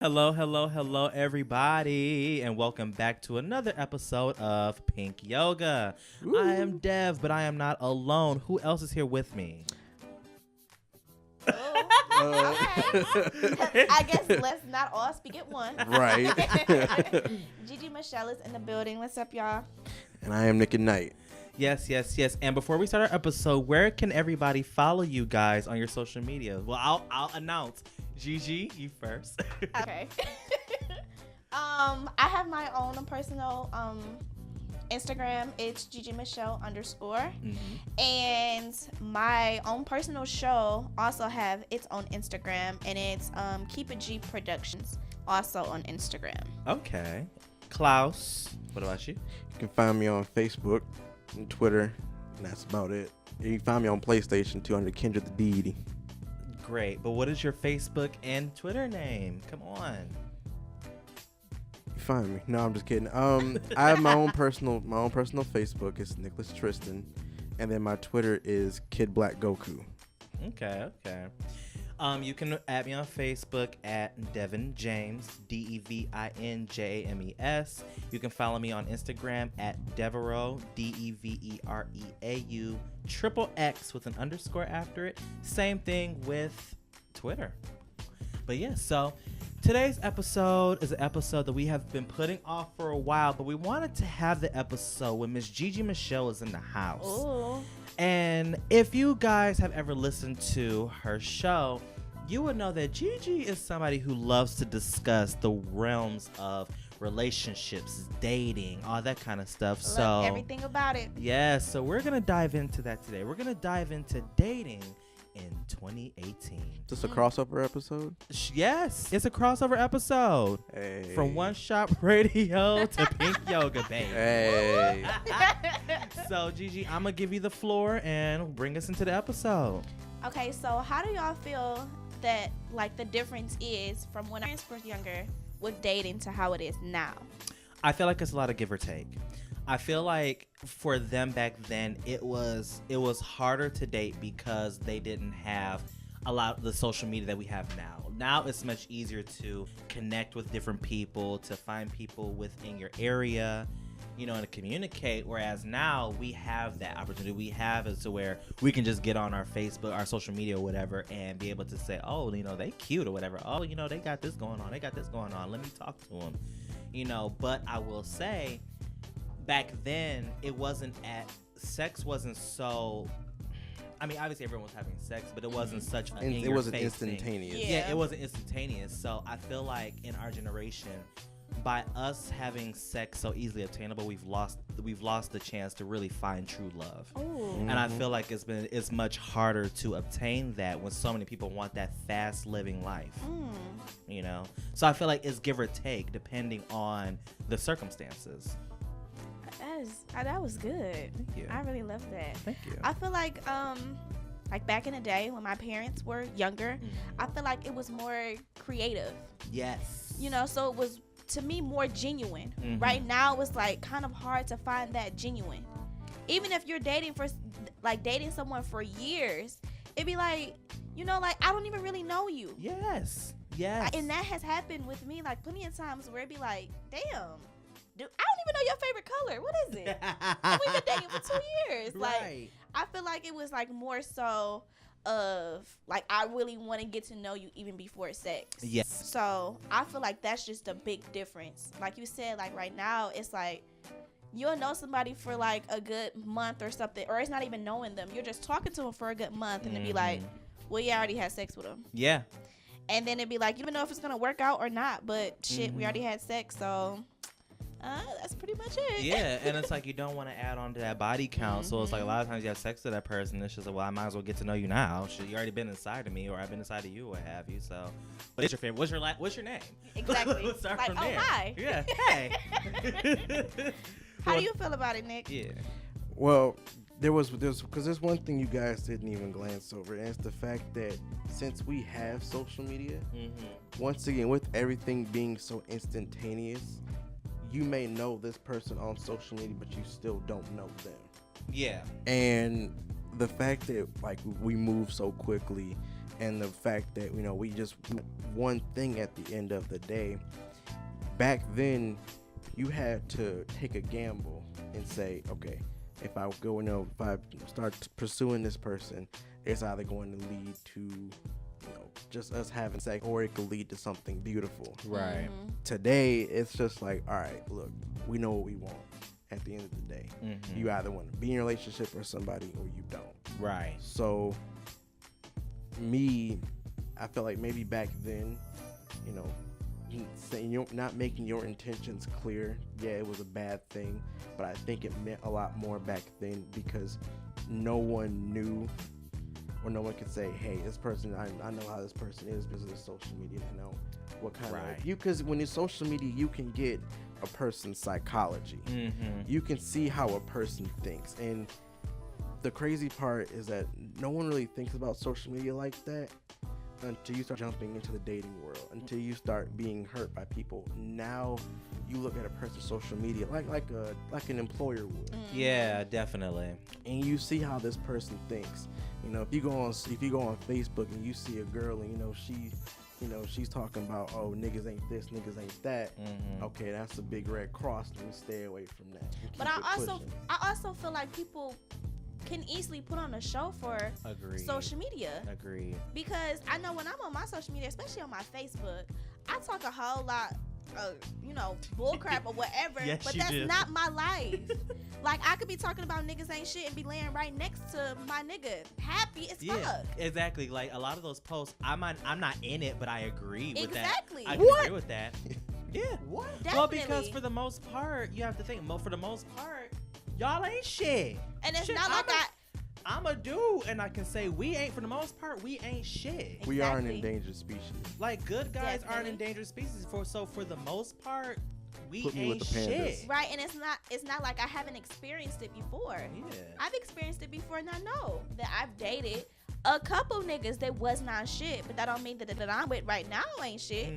Hello, hello, hello, everybody, and welcome back to another episode of Pink Yoga. Ooh. I am Dev, but I am not alone. Who else is here with me? Okay. I guess let's not all speak at once. Right. Gigi Michelle is in the building. What's up, y'all? And I am Nick and Knight. Yes. And before we start our episode, where can everybody follow you guys on your social media? Well, I'll announce. Gigi, you first. Okay. I have my own personal Instagram. It's Gigi Michelle _. Mm-hmm. And my own personal show also have its own Instagram, and it's Keep It G Productions, also on Instagram. Okay. Klaus, what about you? You can find me on Facebook and Twitter, and that's about it. You can find me on PlayStation 2 under Kendra the Deity. Great, but what is your Facebook and Twitter name? Come on. You find me? No, I'm just kidding. I have my own personal Facebook. It's Nicholas Tristan, and then my Twitter is Kid Black Goku. Okay. You can add me on Facebook at Devin James, DEVINJAMES. You can follow me on Instagram at Devereaux, DEVEREAU, XXX with an underscore after it. Same thing with Twitter. But yeah, so today's episode is an episode that we have been putting off for a while, but we wanted to have the episode when Miss Gigi Michelle is in the house. Ooh. And if you guys have ever listened to her show, you would know that Gigi is somebody who loves to discuss the realms of relationships, dating, all that kind of stuff. Love everything about it. Yeah, so we're going to dive into that today. We're going to dive into dating in 2018. Is this a crossover episode? Yes, it's a crossover episode. Hey. From One Shop Radio to Pink Yoga, baby. Hey. So, Gigi, I'm going to give you the floor and bring us into the episode. Okay, so how do y'all feel that like the difference is from when I was younger with dating to how it is now? I feel like it's a lot of give or take. I feel like for them back then, it was harder to date because they didn't have a lot of the social media that we have now. Now it's much easier to connect with different people, to find people within your area, you know, and to communicate. Whereas now we have that opportunity. We have it to where we can just get on our Facebook, our social media or whatever, and be able to say, oh, you know, they cute or whatever. Oh, you know, they got this going on. They got this going on. Let me talk to them, you know. But I will say, back then, sex wasn't so, I mean, obviously everyone was having sex, but it wasn't such an It wasn't instantaneous. Yeah, it wasn't instantaneous. So I feel like in our generation, by us having sex so easily obtainable, we've lost the chance to really find true love. Ooh. And I feel like it's much harder to obtain that when so many people want that fast living life. You know? So I feel like it's give or take depending on the circumstances. That was good. Thank you. I really love that. Thank you. I feel like back in the day when my parents were younger, I feel like it was more creative. Yes. You know, so it was, to me, more genuine. Mm-hmm. Right now, it's like kind of hard to find that genuine. Even if you're dating someone for years, it'd be like, you know, like, I don't even really know you. Yes. And that has happened with me, like, plenty of times where it'd be like, damn, dude, I don't even know your favorite color. What is it? And we've been dating for 2 years. Like, Right. I feel like it was like more so of like, I really want to get to know you even before sex. Yes. So I feel like that's just a big difference. Like you said, like right now, it's like you'll know somebody for like a good month or something, or it's not even knowing them. You're just talking to them for a good month, and it'd be like, well, you already had sex with them. Yeah. And then it'd be like, you don't know if it's gonna work out or not, but shit, we already had sex, so that's pretty much it. Yeah, and it's like you don't want to add on to that body count. So it's like a lot of times you have sex with that person. It's just like, well, I might as well get to know you now. Shit, you already been inside of me, or I've been inside of you, or what have you. So, what's your favorite? What's your name? Exactly. Let's start like, from oh, there. hi. Yeah. Hey. How do you feel about it, Nick? Yeah. Well, because there's one thing you guys didn't even glance over, and it's the fact that since we have social media, once again, with everything being so instantaneous, you may know this person on social media, but you still don't know them. Yeah. And the fact that like we move so quickly, and the fact that we just one thing at the end of the day. Back then, you had to take a gamble and say, okay, if I go, if I start pursuing this person, it's either going to lead to just us having sex, or it could lead to something beautiful. Right. Today, it's just like, all right, look, we know what we want at the end of the day. You either want to be in a relationship with somebody or you don't. Right. So, I feel like maybe back then, saying not making your intentions clear, yeah, it was a bad thing, but I think it meant a lot more back then because no one knew, or no one could say, hey, this person, I know how this person is because of the social media. I know what kind of because when it's social media, you can get a person's psychology. You can see how a person thinks, and the crazy part is that no one really thinks about social media like that until you start jumping into the dating world, until you start being hurt by people. Now you look at a person's social media like an employer would. Yeah, definitely. And you see how this person thinks. If you go on Facebook and you see a girl and she's talking about, oh, niggas ain't this, niggas ain't that. Okay, that's a big red cross. Let me stay away from that. But I also feel like people can easily put on a show for social media. Agreed. Because I know when I'm on my social media, especially on my Facebook, I talk a whole lot of, bullcrap or whatever, Yes, but you that's do. not my life. Like, I could be talking about niggas ain't shit and be laying right next to my nigga, happy as fuck. Exactly. Like, a lot of those posts, I'm not in it, but I agree with that. Exactly. I can agree with that. Yeah. What? Definitely. Well, because for the most part, you have to think, for the most part, y'all ain't shit. And it's Shit, not like I'm a dude, and I can say for the most part, we ain't shit. We are an Exactly. endangered species. Like, good guys are an Definitely. endangered species. So for the most part, we Put me with ain't the pandas. shit. right, and it's not like I haven't experienced it before. Yeah. I've experienced it before, and I know that I've dated a couple niggas that was not shit, but that don't mean that I'm with right now ain't shit.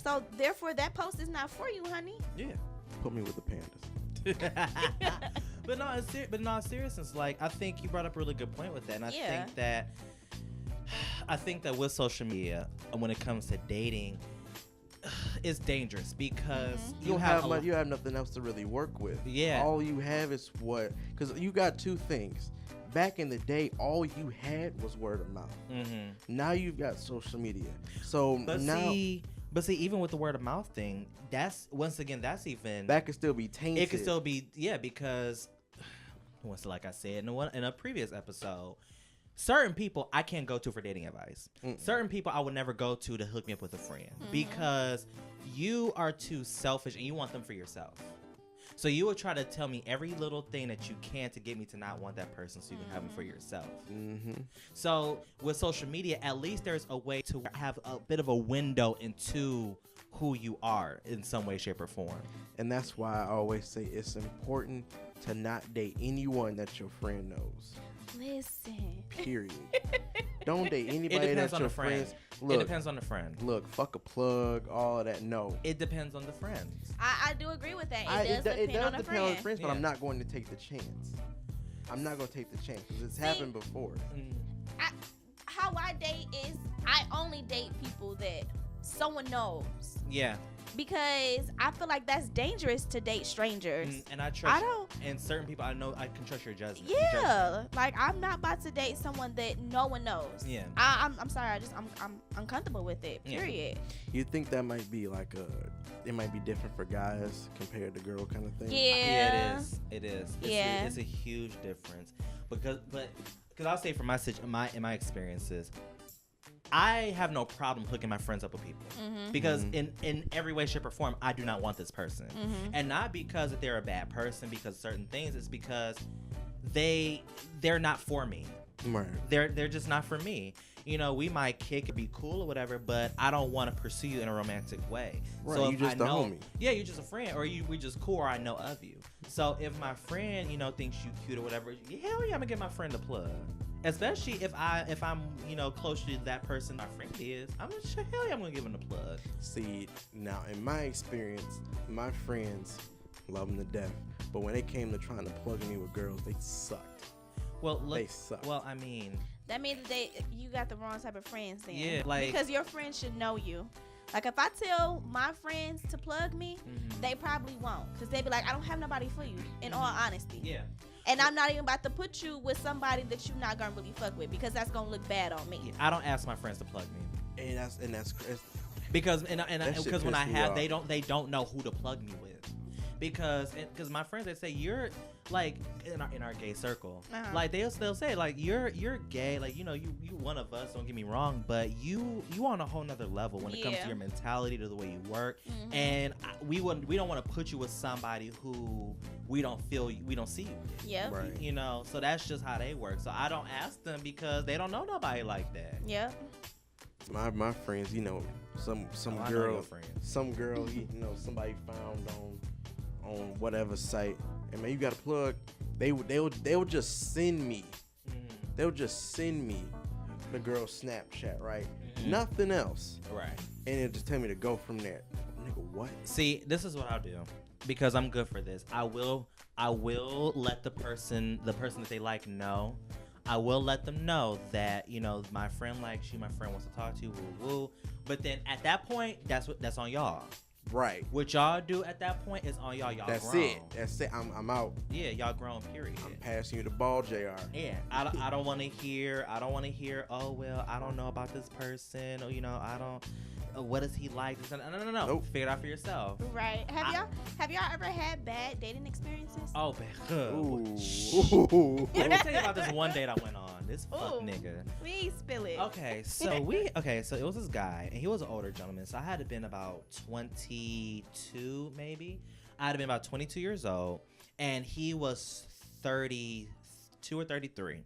So therefore, that post is not for you, honey. Yeah. Put me with the pandas. But in all seriousness, like, I think you brought up a really good point with that, and I think that with social media, when it comes to dating, it's dangerous because You have nothing else to really work with. Yeah. All you have is because you got two things. Back in the day, all you had was word of mouth. Now you've got social media. So But see, even with the word of mouth thing, that's even that could still be tainted. it could still be because like I said in a previous episode, certain people I can't go to for dating advice. Certain people I would never go to hook me up with a friend because you are too selfish and you want them for yourself. So you would try to tell me every little thing that you can to get me to not want that person so you can have them for yourself. So with social media, at least there's a way to have a bit of a window into who you are in some way, shape, or form. And that's why I always say it's important to not date anyone that your friend knows. Listen. Period. Don't date It anybody depends that on your the friend. friends. It Look, depends on the friend. look, fuck a plug, all of that. No. It depends on the friends. I do agree with that. It does depend on the depend on friend. the friends, but Yeah. I'm not going to take the chance. I'm not going to take the chance because it's happened before. How I date is I only date people that someone knows. Yeah. Because I feel like that's dangerous to date strangers. And I trust. I don't. And certain people I know I can trust your judgment. Yeah, like I'm not about to date someone that no one knows. Yeah. I'm sorry. I'm uncomfortable with it. Yeah. Period. You think that might be like it might be different for guys compared to girl kind of thing? Yeah. It is. Yeah. It's a huge difference because I'll say from in my experiences, I have no problem hooking my friends up with people because in every way, shape, or form, I do not want this person, and not because that they're a bad person. Because certain things, it's because they're not for me. Right. They're just not for me. You know, we might kick and be cool or whatever, but I don't want to pursue you in a romantic way. Right, So you if just I a know, homie. yeah, you're just a friend, or we just cool, or I know of you. So if my friend, thinks you cute or whatever, hell yeah, I'm gonna give my friend a plug. Especially if I'm close to that person my friend is, I'm gonna give him a plug. See, now in my experience, my friends love them to death, but when it came to trying to plug me with girls, they sucked. Well, They suck. Well, I mean, That means that you got the wrong type of friends then. Yeah, like because your friends should know you. Like if I tell my friends to plug me, they probably won't, because they be like, I don't have nobody for you. In all honesty. Yeah. And I'm not even about to put you with somebody that you're not gonna really fuck with, because that's gonna look bad on me. Yeah, I don't ask my friends to plug me. And that's Because because when I have, they don't know who to plug me with. Because my friends, they say you're like in our gay circle, like they'll say like you're gay, like you one of us, don't get me wrong, but you on a whole nother level when it comes to your mentality, to the way you work, and we don't want to put you with somebody who we don't see you with. Yep. Right. You know, so that's just how they work. So I don't ask them because they don't know nobody like that. Yep. My friends, some girl, somebody found on whatever site, and man, you got a plug. They would just send me. They would just send me the girl's Snapchat, right? Nothing else. Right. And it just tell me to go from there. Nigga, what? See, this is what I'll do, because I'm good for this. I will let the person that they like know. I will let them know that, my friend likes you, my friend wants to talk to you, woo woo. But then at that point, that's on y'all. Right. What y'all do at that point is on y'all. Y'all That's grown. That's it. I'm out. Yeah, y'all grown. Period. I'm passing you the ball, JR. Yeah, I don't want to hear. Oh well, I don't know about this person. Or I don't. What does he like? No. Nope. Figure it out for yourself. Right. Have y'all ever had bad dating experiences? Oh, man. Ooh. Let me tell you about this one date I went on. This fuck nigga. Please spill it. Okay, so it was this guy, and he was an older gentleman. So I had to been about 22, maybe. I had to been about 22 years old, and he was 32 or 33.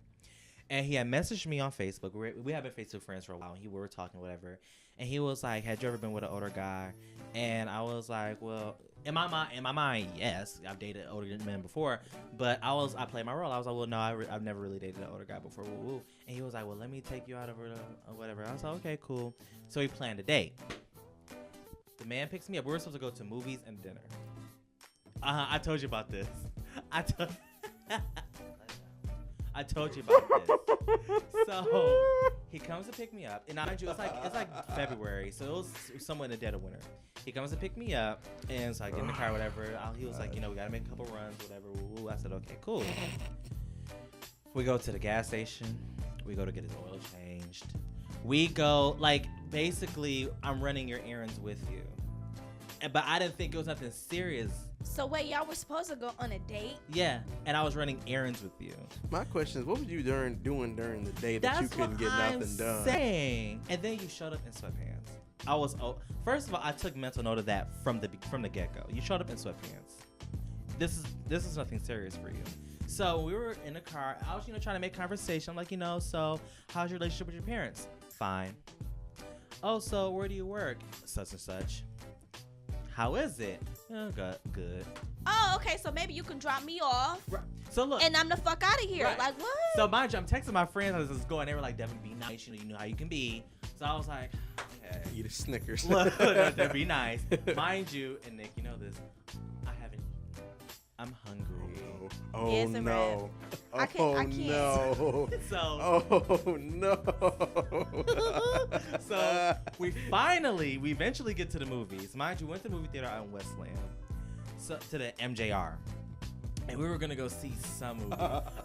And he had messaged me on Facebook. We have been Facebook friends for a while. We were talking, whatever. And he was like, "Had you ever been with an older guy?" And I was like, "Well, in my mind, yes. I've dated older men before, but I played my role. I was like, well, no, I've never really dated an older guy before." Woo, woo. And he was like, "Well, let me take you out of it or whatever." I was like, "Okay, cool." So we planned a date. The man picks me up. We were supposed to go to movies and dinner. I told you about this. I told you about this. So he comes to pick me up, and mind you, it's like February, so it was somewhere in the dead of winter. He comes to pick me up, and so I get in the car, whatever. He was like, we gotta make a couple runs, whatever. Woo. I said, okay, cool. We go to the gas station. We go to get his oil changed. We go, basically, I'm running your errands with you. But I didn't think it was nothing serious. So wait, y'all were supposed to go on a date? Yeah, and I was running errands with you. My question is, what were you doing during the day that you couldn't get nothing done? Saying. And then you showed up in sweatpants. First of all, I took mental note of that from the get-go. You showed up in sweatpants. This is nothing serious for you. So we were in the car. I was, trying to make conversation. I'm like, so how's your relationship with your parents? Fine. Oh, so where do you work? Such and such. How is it? Oh, good. Oh, okay. So maybe you can drop me off. Right. So look, and I'm the fuck out of here. Right. Like what? So mind you, I'm texting my friends as it's going. They were like, "Devin, be nice. You know how you can be." So I was like, "Okay." Eat a Snickers. Look, be nice. Mind you, and Nick, you know this. I haven't. I'm hungry. Oh yes, no. I can't. No. So. Oh no. So we eventually get to the movies. Mind you, we went to the movie theater out in Westland. So to the MJR. And we were gonna go see some movie.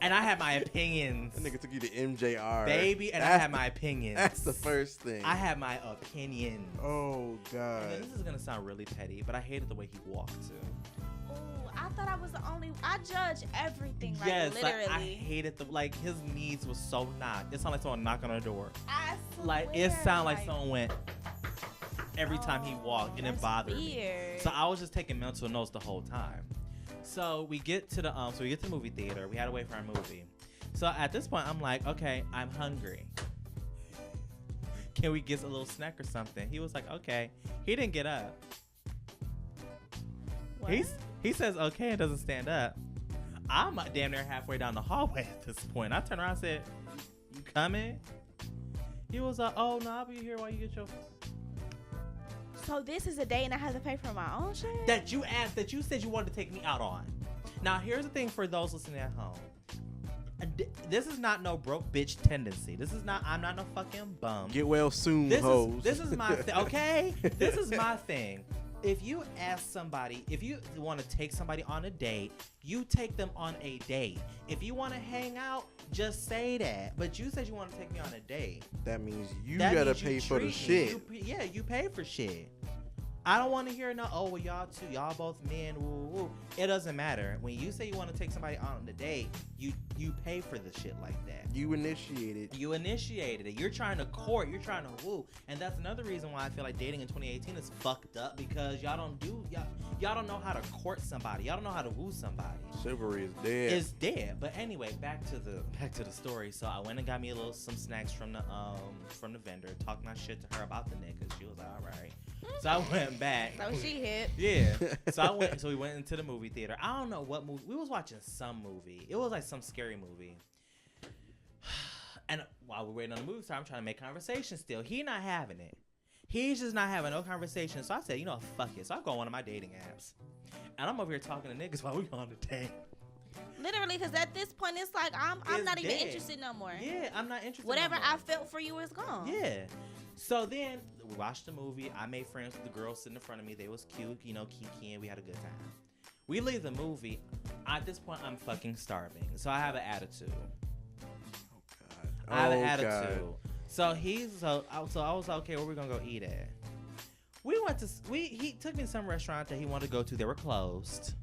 And I had my opinions. That nigga took you to MJR. Baby, and I had my opinions. That's the first thing. I had my opinions. Oh God. And this is gonna sound really petty, but I hated the way he walked too. I thought I was the only. I judge everything. Yes, literally. I hated his knees was so knocked. It sounded like someone knocked on a door. I swear, Like it sounded like someone went every time he walked, and it bothered me. So I was just taking mental notes the whole time. So we get to the movie theater. We had to wait for our movie. So at this point, I'm like, okay, I'm hungry. Can we get a little snack or something? He was like, okay. He didn't get up. What? He says okay and doesn't stand up. I'm damn near halfway down the hallway at this point. I turned around and said, "You coming?" He was like, "Oh no, I'll be here while you get your." So this is a day and I have to pay for my own shit? That you said you wanted to take me out on. Now here's the thing for those listening at home. This is not no broke bitch tendency. This is not. I'm not no fucking bum. Get well soon, hoes. This is my thing. Okay, this is my thing. If you ask somebody, if you want to take somebody on a date, you take them on a date. If you want to hang out, just say that. But you said you want to take me on a date. That means you That gotta means you pay for the treat shit. me. You pay for shit. I don't want to hear no, oh, well, y'all two, y'all both men, woo, woo. It doesn't matter. When you say you want to take somebody on a date, you pay for the shit like that. You initiated. You initiated it. You're trying to court. You're trying to woo. And that's another reason why I feel like dating in 2018 is fucked up, because y'all don't know how to court somebody. Y'all don't know how to woo somebody. Chivalry is dead. It's dead. But anyway, back to the story. So I went and got me some snacks from the vendor, talked my shit to her about the niggas. She was like, all right. So I went back. So she hit. Yeah. So we went into the movie theater. I don't know what movie. We was watching some movie. It was like some scary movie. And while we're waiting on the movie star, I'm trying to make conversation still. He not having it. He's just not having no conversation. So I said, you know, fuck it. So I go on one of my dating apps. And I'm over here talking to niggas while we on the date. Literally, because at this point, it's like, I'm It's not even dead. interested no more. Yeah, I'm not interested. Whatever no more. I felt for you is gone. Yeah. So then we watched the movie. I made friends with the girls sitting in front of me. They was cute, you know, kiki, and we had a good time. We leave the movie. At this point, I'm fucking starving. So I have an attitude. I have an attitude. So I was like, okay, where we gonna go eat at? He took me to some restaurant that he wanted to go to. They were closed.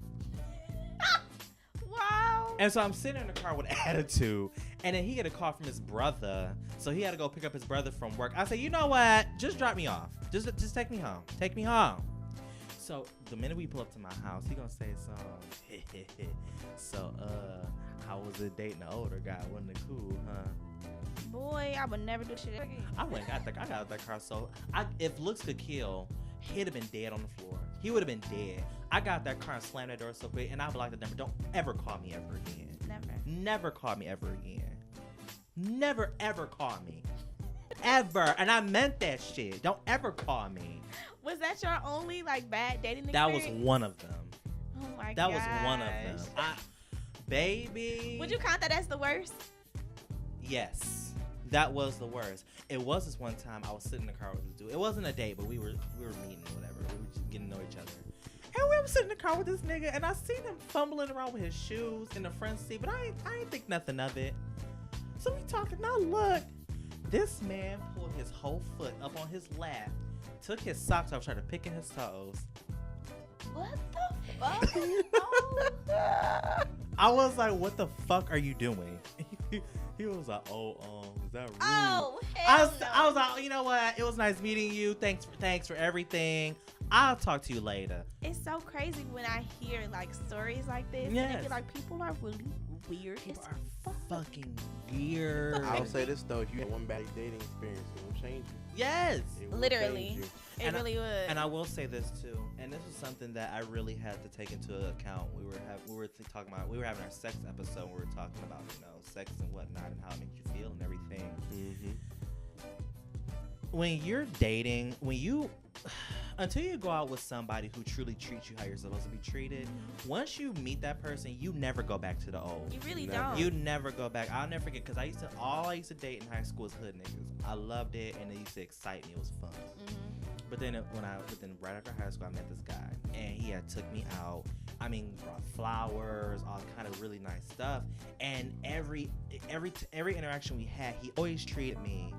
Wow. And so I'm sitting in the car with attitude, and then he get a call from his brother. So he had to go pick up his brother from work. I said, you know what? Just drop me off. Just take me home. Take me home. So the minute we pull up to my house, he gonna say something. So how was it dating the older guy? Wasn't it cool, huh? Boy, I would never do shit again. I got out that car. So if looks could kill, he'd have been dead on the floor. He would have been dead. I got out that car and slammed that door so quick, and I would like to never. Don't ever call me ever again. Never. Never call me ever again. Never ever call me. Ever. And I meant that shit. Don't ever call me. Was that your only like bad dating That experience? was one of them. Oh my god. That was one of them. Baby. Would you count that as the worst? Yes. That was the worst. It was this one time I was sitting in the car with this dude. It wasn't a date, but we were meeting or whatever. We were just getting to know each other. And we were sitting in the car with this nigga, and I seen him fumbling around with his shoes in the front seat, but I ain't think nothing of it. So we talking. Now look, this man pulled his whole foot up on his lap, took his socks off, tried to pick in his toes. What the fuck? Oh. I was like, what the fuck are you doing? He was like, is that rude? Oh, hell no. I was like, you know what? It was nice meeting you. Thanks for everything. I'll talk to you later. It's so crazy when I hear like stories like this. Yes. And I feel like people are really weird. People as are fuck. fucking weird. I'll say this though: if you had one bad dating experience, it will change you. Yes. It will Literally. change you. It really would. And I will say this too, and this is something that I really had to take into account. We were having our sex episode. We were talking about sex and whatnot and how it makes you feel and everything. Mm-hmm. When you're dating, until you go out with somebody who truly treats you how you're supposed to be treated, once you meet that person, you never go back to the old. You really Never. don't. You never go back. I'll never forget, because all I used to date in high school was hood niggas. I loved it, and it used to excite me. It was fun. But then right after high school, I met this guy, and he had took me out. I mean, brought flowers, all kind of really nice stuff. And every interaction we had, he always treated me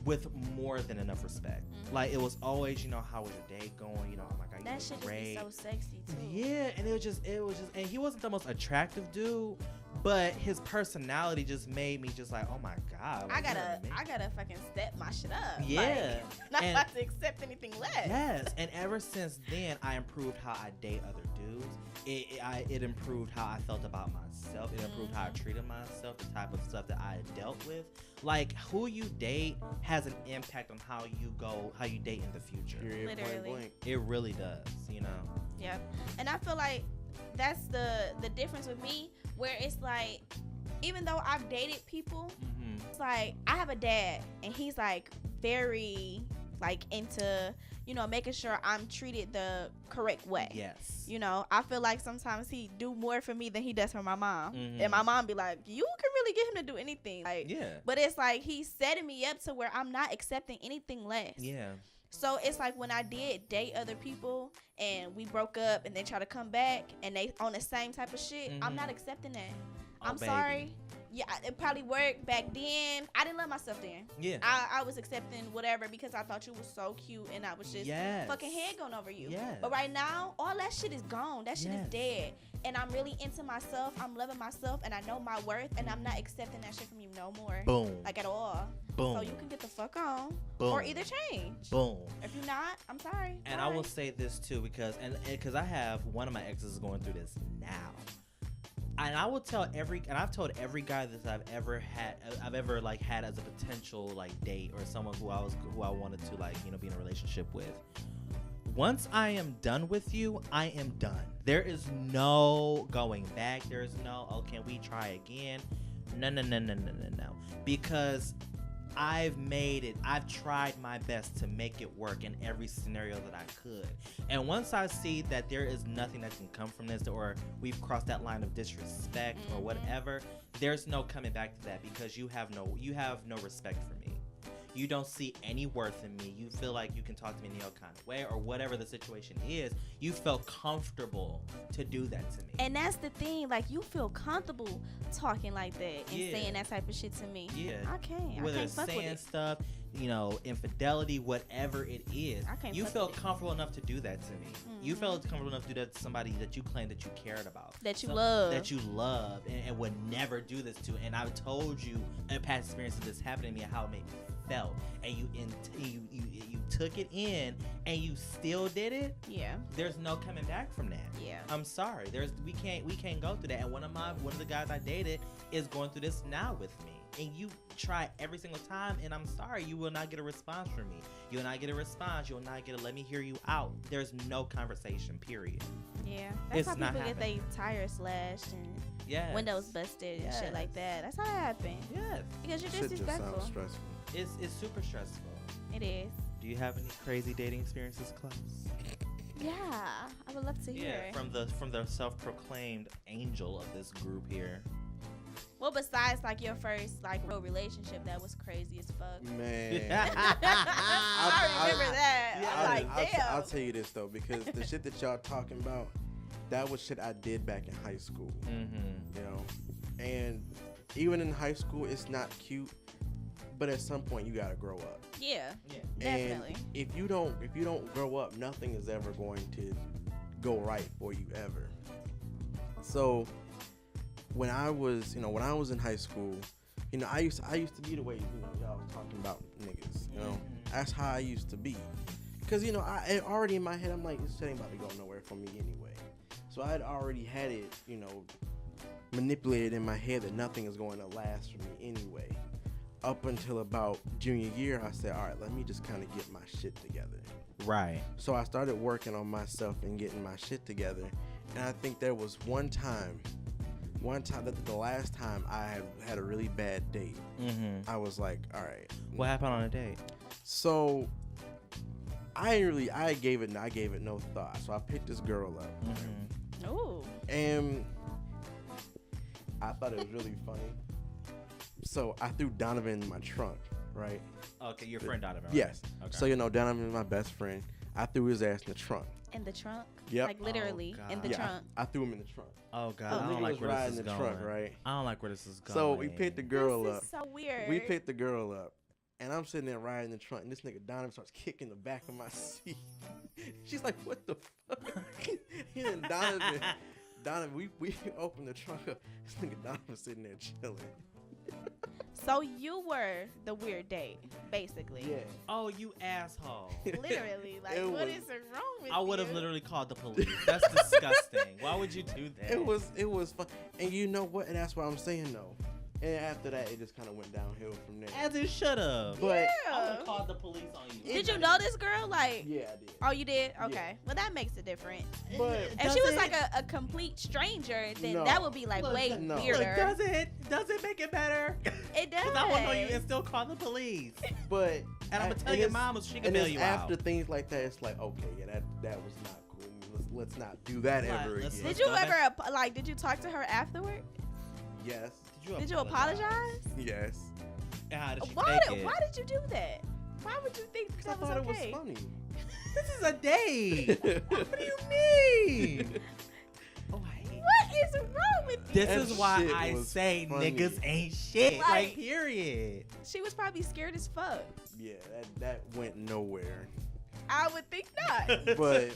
with more than enough respect. Like, it was always, how was your day going? Oh my god, That shit just be so sexy too. yeah, and it was just, and he wasn't the most attractive dude, but his personality just made me just like, oh my god. I like, gotta fucking step my shit up. Yeah. Like, not about to accept anything less. Yes, and ever since then, I improved how I date other dudes. It improved how I felt about myself. It improved how I treated myself, the type of stuff that I dealt with. Like, who you date has an impact on how you date in the future. Period, point Literally. blank. It really does, Yep. And I feel like that's the difference with me, where it's like, even though I've dated people, Mm-hmm. it's like I have a dad and he's like very like into, making sure I'm treated the correct way. Yes. I feel like sometimes he do more for me than he does for my mom. Mhm. And my mom be like, you can really get him to do anything. Like, Yeah. but it's like he's setting me up to where I'm not accepting anything less. Yeah. So it's like when I did date other people and we broke up and they try to come back and they on the same type of shit, I'm Mhm. not accepting that. Oh, I'm baby. sorry. Yeah, it probably worked back then. I didn't love myself then. Yeah. I was accepting whatever because I thought you was so cute and I was just Yes. fucking head going over you. Yes. But right now, all that shit is gone. That shit Yes. is dead. And I'm really into myself. I'm loving myself and I know my worth and I'm not accepting that shit from you no more. Boom. Like at all. Boom. So you can get the fuck on. Boom. Or either change. Boom. If you're not, I'm sorry. And I Bye. will say this too, because I have one of my exes is going through this now, and I will tell I've told every guy that I've ever had as a potential like date or someone who I wanted to be in a relationship with. Once I am done with you, I am done. There is no going back. There is no, oh, can we try again? No. Because I've tried my best to make it work in every scenario that I could. And once I see that there is nothing that can come from this, or we've crossed that line of disrespect or whatever, there's no coming back to that, because you have no respect for me. You don't see any worth in me. You feel like you can talk to me in your kind of way, or whatever the situation is. You felt comfortable to do that to me. And that's the thing, like you feel comfortable talking like that and Yeah. saying that type of shit to me. Yeah. I can't. Whether I can't it's fuck with saying it. stuff, infidelity, whatever it is, I can't you fuck felt with it. comfortable enough to do that to me. You felt comfortable enough to do that to somebody that you claimed that you cared about, That you love. that you love, and would never do this to. And I've told you in past experiences this happened to me and how it made me felt, and you took it in and you still did it. Yeah. There's no coming back from that. Yeah. I'm sorry. We can't go through that. And one of the guys I dated is going through this now with me. And you try every single time, and I'm sorry, you will not get a response from me. You will not get a response. You will not get a let me hear you out. There's no conversation, period. Yeah. That's It's how not people get their happening. tires slashed and Yes. windows busted and shit like that. That's how it happens. Yes. Because you're Shit just disrespectful. sounds stressful. It's super stressful. It is. Do you have any crazy dating experiences, Klaus? Yeah. I would love to hear. Yeah, from the self-proclaimed angel of this group here. Well, besides like your first like real relationship that was crazy as fuck. Man. I remember that. Yeah, I'm like, damn. I'll tell you this though, because the shit that y'all talking about, that was shit I did back in high school. Mm-hmm. And even in high school, it's not cute, but at some point you gotta grow up. Yeah. Yeah. Definitely. And if you don't grow up, nothing is ever going to go right for you ever. So when I was in high school, I used to be the way y'all was talking about niggas. That's how I used to be. Cause I already in my head I'm like, this shit ain't about to go nowhere for me anyway. So I had already had it, manipulated in my head that nothing is going to last for me anyway. Up until about junior year, I said, all right, let me just kind of get my shit together. Right. So I started working on myself and getting my shit together. And I think there was one time that the last time I had a really bad date, Mm-hmm. I was like, all right. What happened on a date? So I gave it no thought. So I picked this girl up. Mm-hmm. Ooh. And I thought it was really funny. So I threw Donovan in my trunk, right? Okay, your friend Donovan. Right? Yes. Okay. So Donovan is my best friend. I threw his ass in the trunk. In the trunk? Yep. Like literally Oh, in the God. trunk. I threw him in the trunk. Oh God, So I nigga don't like was where this riding is the going. trunk, right? I don't like where this is going. So we picked the girl This up. is so weird. We picked the girl up. And I'm sitting there riding the trunk, and this nigga Donovan starts kicking the back of my seat. She's like, what the fuck? And Donovan, we opened the trunk up. This nigga Donovan sitting there chilling. So you were the weird date, basically. Yeah. Oh, you asshole. Literally. Like, It what was- is wrong with you? I would have literally called the police. That's disgusting. Why would you do that? It was fun. And you know what? And that's what I'm saying, though. And after that, it just kind of went downhill from there. As it should have. But I would Yeah. have called the police on you. Did you know this girl? Like, yeah, I did. oh, you did? Okay. Yeah. Well, that makes it different. But If she was like a complete stranger, then No. that would be like Look, way no. Look, weirder. does it make it better? It does. Because I won't know you and still call the police. but And I'm gonna tell your mama so she can bail you after out. things like that, it's like, okay, yeah, that was not cool. Let's not do that ever again. Did you ever did you talk to her afterward? Yes. Did you apologize? Yes. And how did she Why take it? why did you do that? Why would you think I that was thought okay? it was funny. This is a date. What do you mean? Oh, I hate What is wrong with you? This That is why shit I was say funny. niggas ain't shit. Like- Like, period. She was probably scared as fuck. Yeah, that went nowhere. I would think not. But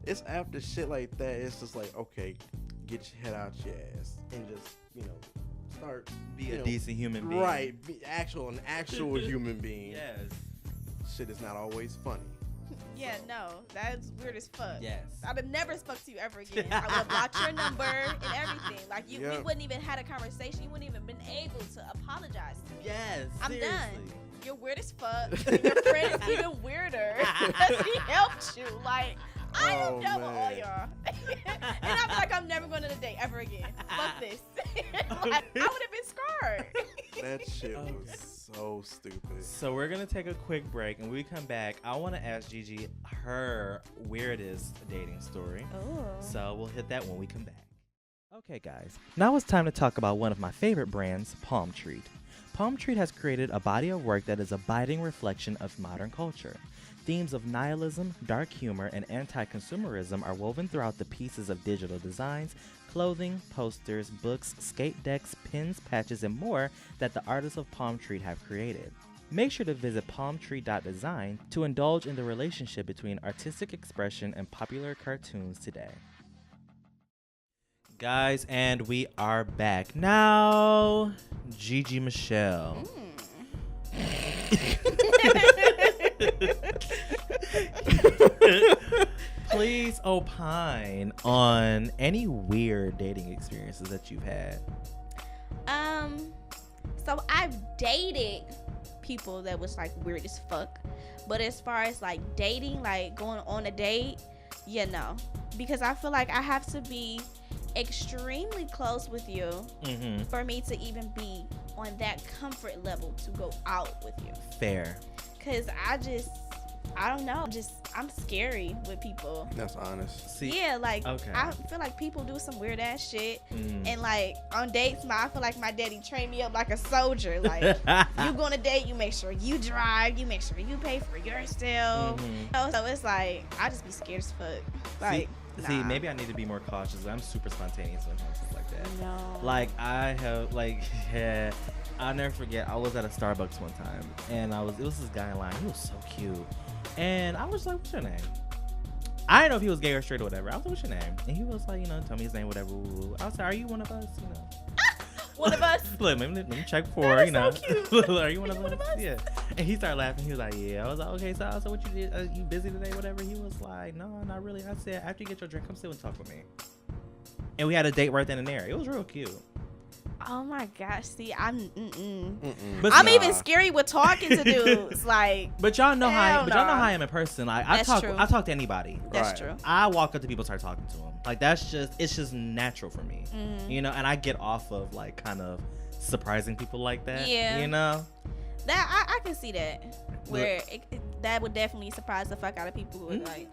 it's after shit like that. It's just like, okay, get your head out your ass and just start Be a decent human being. Right, be an actual human being. Yes. Shit is not always funny. Yeah, no, that's weird as fuck. Yes. I'd have never spoke to you ever again. I would have blocked your number and everything. Like we Yep. wouldn't even had a conversation. You wouldn't even been able to apologize to me. Yes. I'm seriously. done. You're weird as fuck. And your friend is even weirder because he helped you. Like I am Oh, done with all man. y'all. And I feel like I'm never going on a date ever again. Fuck this. Like, I would have been scarred. That shit was so stupid. So we're gonna take a quick break, and when we come back, I want to ask Gigi her weirdest dating story. Oh. So we'll hit that when we come back. Okay, guys. Now it's time to talk about one of my favorite brands, Palm Treat. Palm Treat has created a body of work that is a biting reflection of modern culture. Themes of nihilism, dark humor, and anti-consumerism are woven throughout the pieces of digital designs, clothing, posters, books, skate decks, pins, patches, and more that the artists of Palm Treat have created. Make sure to visit palmtree.design to indulge in the relationship between artistic expression and popular cartoons today. Guys, and we are back. Now, Gigi Michelle. Please opine on any weird dating experiences that you've had. So I've dated people that was like weird as fuck, but as far as like dating, like going on a date, yeah, no, because I feel like I have to be extremely close with you for me to even be on that comfort level to go out with you. Fair. Cause I don't know, I'm scary with people. That's honest. See, Yeah, like okay. I feel like people do some weird ass shit, and like on dates, I feel like my daddy trained me up like a soldier. Like you go on a date, you make sure you drive, you make sure you pay for yourself. So it's like I just be scared as fuck. Like See, nah. maybe I need to be more cautious. I'm super spontaneous when it comes to stuff like that. No. Like I have, like, yeah, I'll never forget. I was at a Starbucks one time, and it was this guy in line. He was so cute, and I was like, "What's your name?" I didn't know if he was gay or straight or whatever. I was like, "What's your name?" And he was like, tell me his name, whatever. I was like, "Are you one of us?" One of us. Look, let me check before, That is so cute. Are you one Are of you us? one of us? Yeah. And he started laughing. He was like, "Yeah." I was like, "Okay, so what you did? You busy today, whatever?" He was like, "No, not really." I said, "After you get your drink, come sit and talk with me." And we had a date right then and there. It was real cute. Oh my gosh! See, I'm. But I'm nah. even scary with talking to dudes. Like But y'all know Hell y'all know nah. how I am in person. Like That's true. I talk to anybody. that's Right. true. I walk up to people, start talking to them. Like it's just natural for me, And I get off of like kind of surprising people like that. Yeah. That I can see that. Where that would definitely surprise the fuck out of people who are like,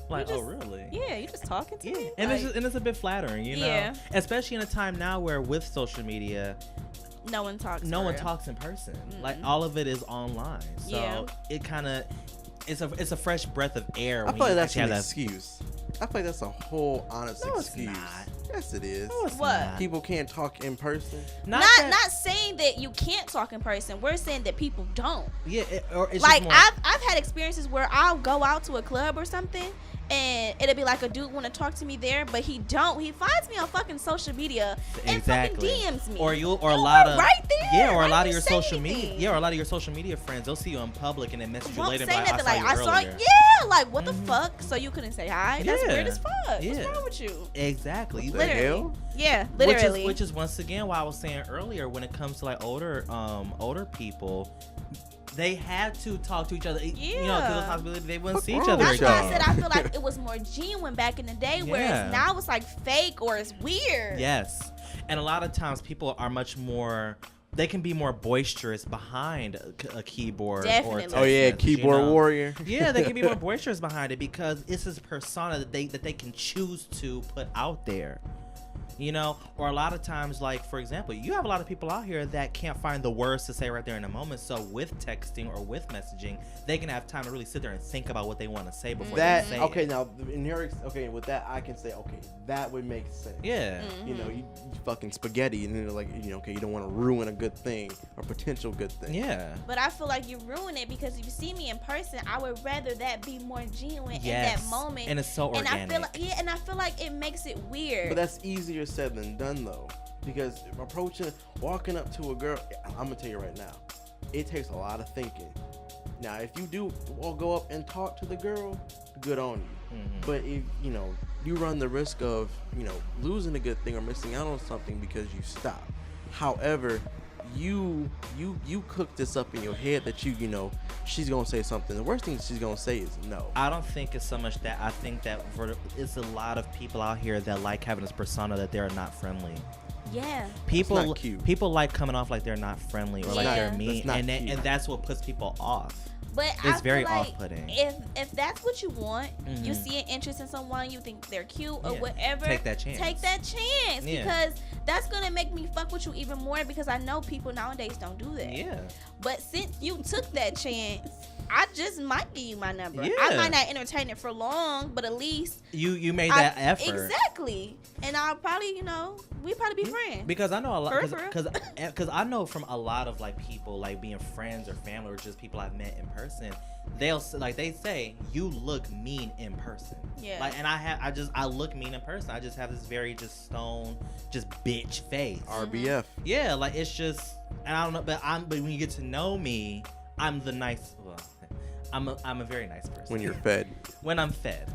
like, You oh just- really? yeah, you just talking to me. And Like, it's a bit flattering, Yeah. Especially in a time now where with social media, no one talks. no for one real. talks in person. Mm-mm. Like all of it is online. So Yeah. it kind of it's a fresh breath of air. I when feel like you that's actually an have that. excuse. I feel like that's a whole honest No, it's excuse. not. Yes, it is. No, it's What? not. People can't talk in person. Not that- not saying that you can't talk in person. We're saying that people don't. Yeah, or it's Like just more, I've had experiences where I'll go out to a club or something, and it'll be like a dude want to talk to me there, but he don't. He finds me on fucking social media and exactly. fucking DMs me. Or a You lot were of right there. yeah, or a Why lot you of your say social media, anything? yeah, or a lot of your social media friends, they'll see you in public and then message you Won't later. say and be nothing. like, Like I saw, you earlier. yeah. Like what the fuck? So you couldn't say hi? That's Yeah. weird as fuck. Yeah. What's wrong with you? Exactly. The Literally. hell? Yeah, literally. Which is once again why I was saying earlier when it comes to like older people, they had to talk to each other. You know, Yeah. because of the possibility they wouldn't What's see each wrong other with That's why I again. said I feel like it was more genuine back in the day, whereas Yeah. now it's like fake or it's weird. Yes. And a lot of times people are much more they can be more boisterous behind a keyboard. Definitely. Or text Oh yeah, message, keyboard warrior. Yeah, they can be more boisterous behind it because it's this persona that they can choose to put out there. Or a lot of times, like, for example, you have a lot of people out here that can't find the words to say right there in a moment. So with texting or with messaging, they can have time to really sit there and think about what they want to say before they say Okay, it. now with that I can say, okay, that would make sense. Yeah. You fucking spaghetti, and then like, okay, you don't want to ruin a good thing or potential good thing. Yeah. But I feel like you ruin it because if you see me in person, I would rather that be more genuine Yes. in that moment. And it's so organic. And I feel like it makes it weird. But that's easier said than done though, because walking up to a girl, I'm gonna tell you right now, it takes a lot of thinking. Now, if you do go up and talk to the girl, good on you. Mm-hmm. But if you run the risk of losing a good thing or missing out on something because you stop. However, you cook this up in your head that she's gonna say something. The worst thing she's gonna say is no. I don't think it's so much that. I think that it's a lot of people out here that like having this persona that they're not friendly. Yeah. People not cute. People like coming off like they're not friendly or like Yeah. they're mean, not and cute. that's what puts people off. But It's I very feel like off-putting. If that's what you want, you Mhm. see an interest in someone, you think they're cute or Yeah. whatever. Take that chance. Take that chance Yeah. because that's gonna make me fuck with you even more because I know people nowadays don't do that. Yeah. But since you took that chance, I just might give you my number. Yeah. I might not entertain it for long, but at least You made that effort. Exactly. And I'll probably, we probably be friends. Because I know a lot, For real. because I know from a lot of like people like being friends or family or just people I've met in person, they say you look mean in person. Yeah. Like, and I look mean in person. I just have this very just stone, just bitch face. RBF. Yeah, like it's just, and I don't know, but when you get to know me, I'm the nice. Well, I'm a very nice person. When you're fed. When I'm fed